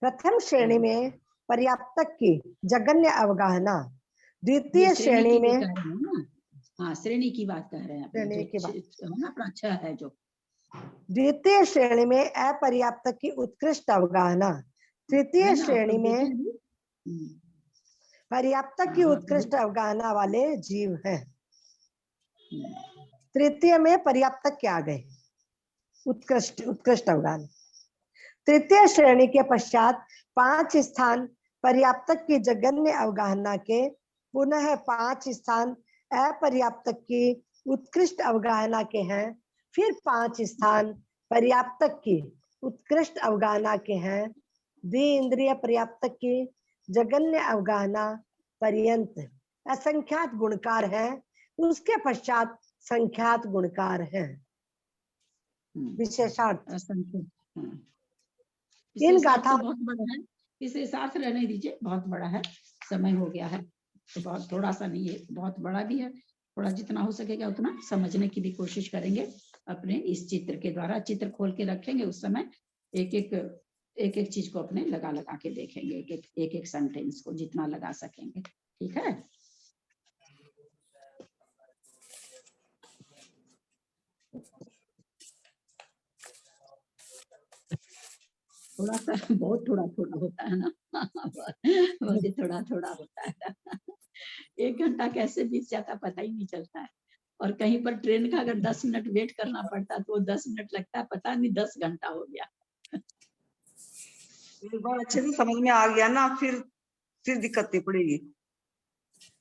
प्रथम श्रेणी में पर्याप्त की जघन्य अवगाहना, द्वितीय श्रेणी में हाँ श्रेणी की बात कह रहे हैं, श्रेणी की बात अपना 6 है जो, द्वितीय श्रेणी में अपर्याप्त की उत्कृष्ट अवगाहना, तृतीय श्रेणी में पर्याप्त की उत्कृष्ट अवगाहना वाले जीव हैं। तृतीय में पर्याप्त क्या गए, उत्कृष्ट अवगाहना। तृतीय श्रेणी के पश्चात 5 स्थान पर्याप्त की जघन्य अवगाहना के, पुनः 5 स्थान अपर्याप्त की उत्कृष्ट अवगाहना के हैं, फिर 5 स्थान पर्याप्त की उत्कृष्ट अवगाहना के हैं, द्विइंद्रिय पर्याप्त की जघन्य अवगाहना पर्यंत असंख्यात गुणकार है, उसके पश्चात संख्यात गुणकार है। विशेषार्थ इन गाथा बहुत बड़ा है, इसे साथ रहने दीजिए, बहुत बड़ा है, समय हो गया है, तो बहुत थोड़ा सा नहीं है, बहुत बड़ा भी है, थोड़ा जितना हो सकेगा उतना समझने की भी कोशिश करेंगे अपने इस चित्र के द्वारा। चित्र खोल के रखेंगे, उस समय एक एक चीज को अपने लगा के देखेंगे, एक एक सेंटेंस को जितना लगा सकेंगे, ठीक है। थोड़ा सा बहुत थोड़ा होता है ना बहुत थोड़ा होता है 1 घंटा कैसे बीत जाता पता ही नहीं चलता है, और कहीं पर ट्रेन का अगर 10 मिनट वेट करना पड़ता तो 10 मिनट लगता है, पता नहीं 10 घंटा हो गया। एक बार अच्छे से समझ में आ गया ना, फिर दिक्कत नहीं पड़ेगी।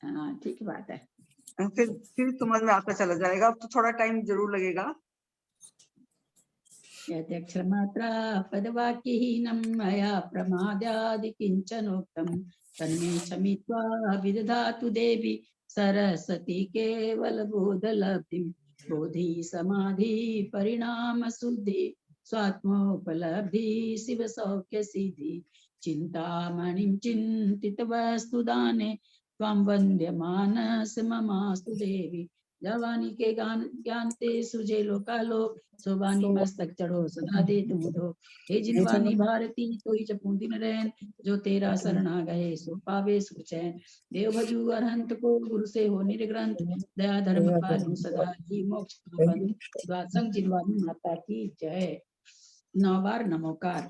हाँ ठीक बात है, फिर समझ में आता चला जाएगा। अब तो थोड़ा टाइम जरूर लगेगा, यद्यक्षरमात्रा पदवाक्यहीनं मया प्रमादादि किञ्चनोक्तं तन्मे क्षमित्वा विदधातु देवी सरस्वती केवलबोधलब्धिं बोधि समाधि परिणाम शुद्धि स्वात्मोपलब्धि शिव सौख्य सिद्धि चिंतामणिं चिंतित वस्तुदाने त्वां वन्द्यमानस ममास्तु देवी जवानी के ज्ञान ते सुजे लोकालो सोबानी मस्तक चढ़ो सदा दे तुम दो हे जिनवानी भारती कोई जपू दिन रैन जो तेरा शरणा गए सो पावे सुख चैन देव भजू अरहंत को गुरु से हो निर्ग्रंथ दया धर्म पालू सदा ही मोक्ष का पंथ द्वासंग जिनवानी माता की जय। 9 बार नमोकार।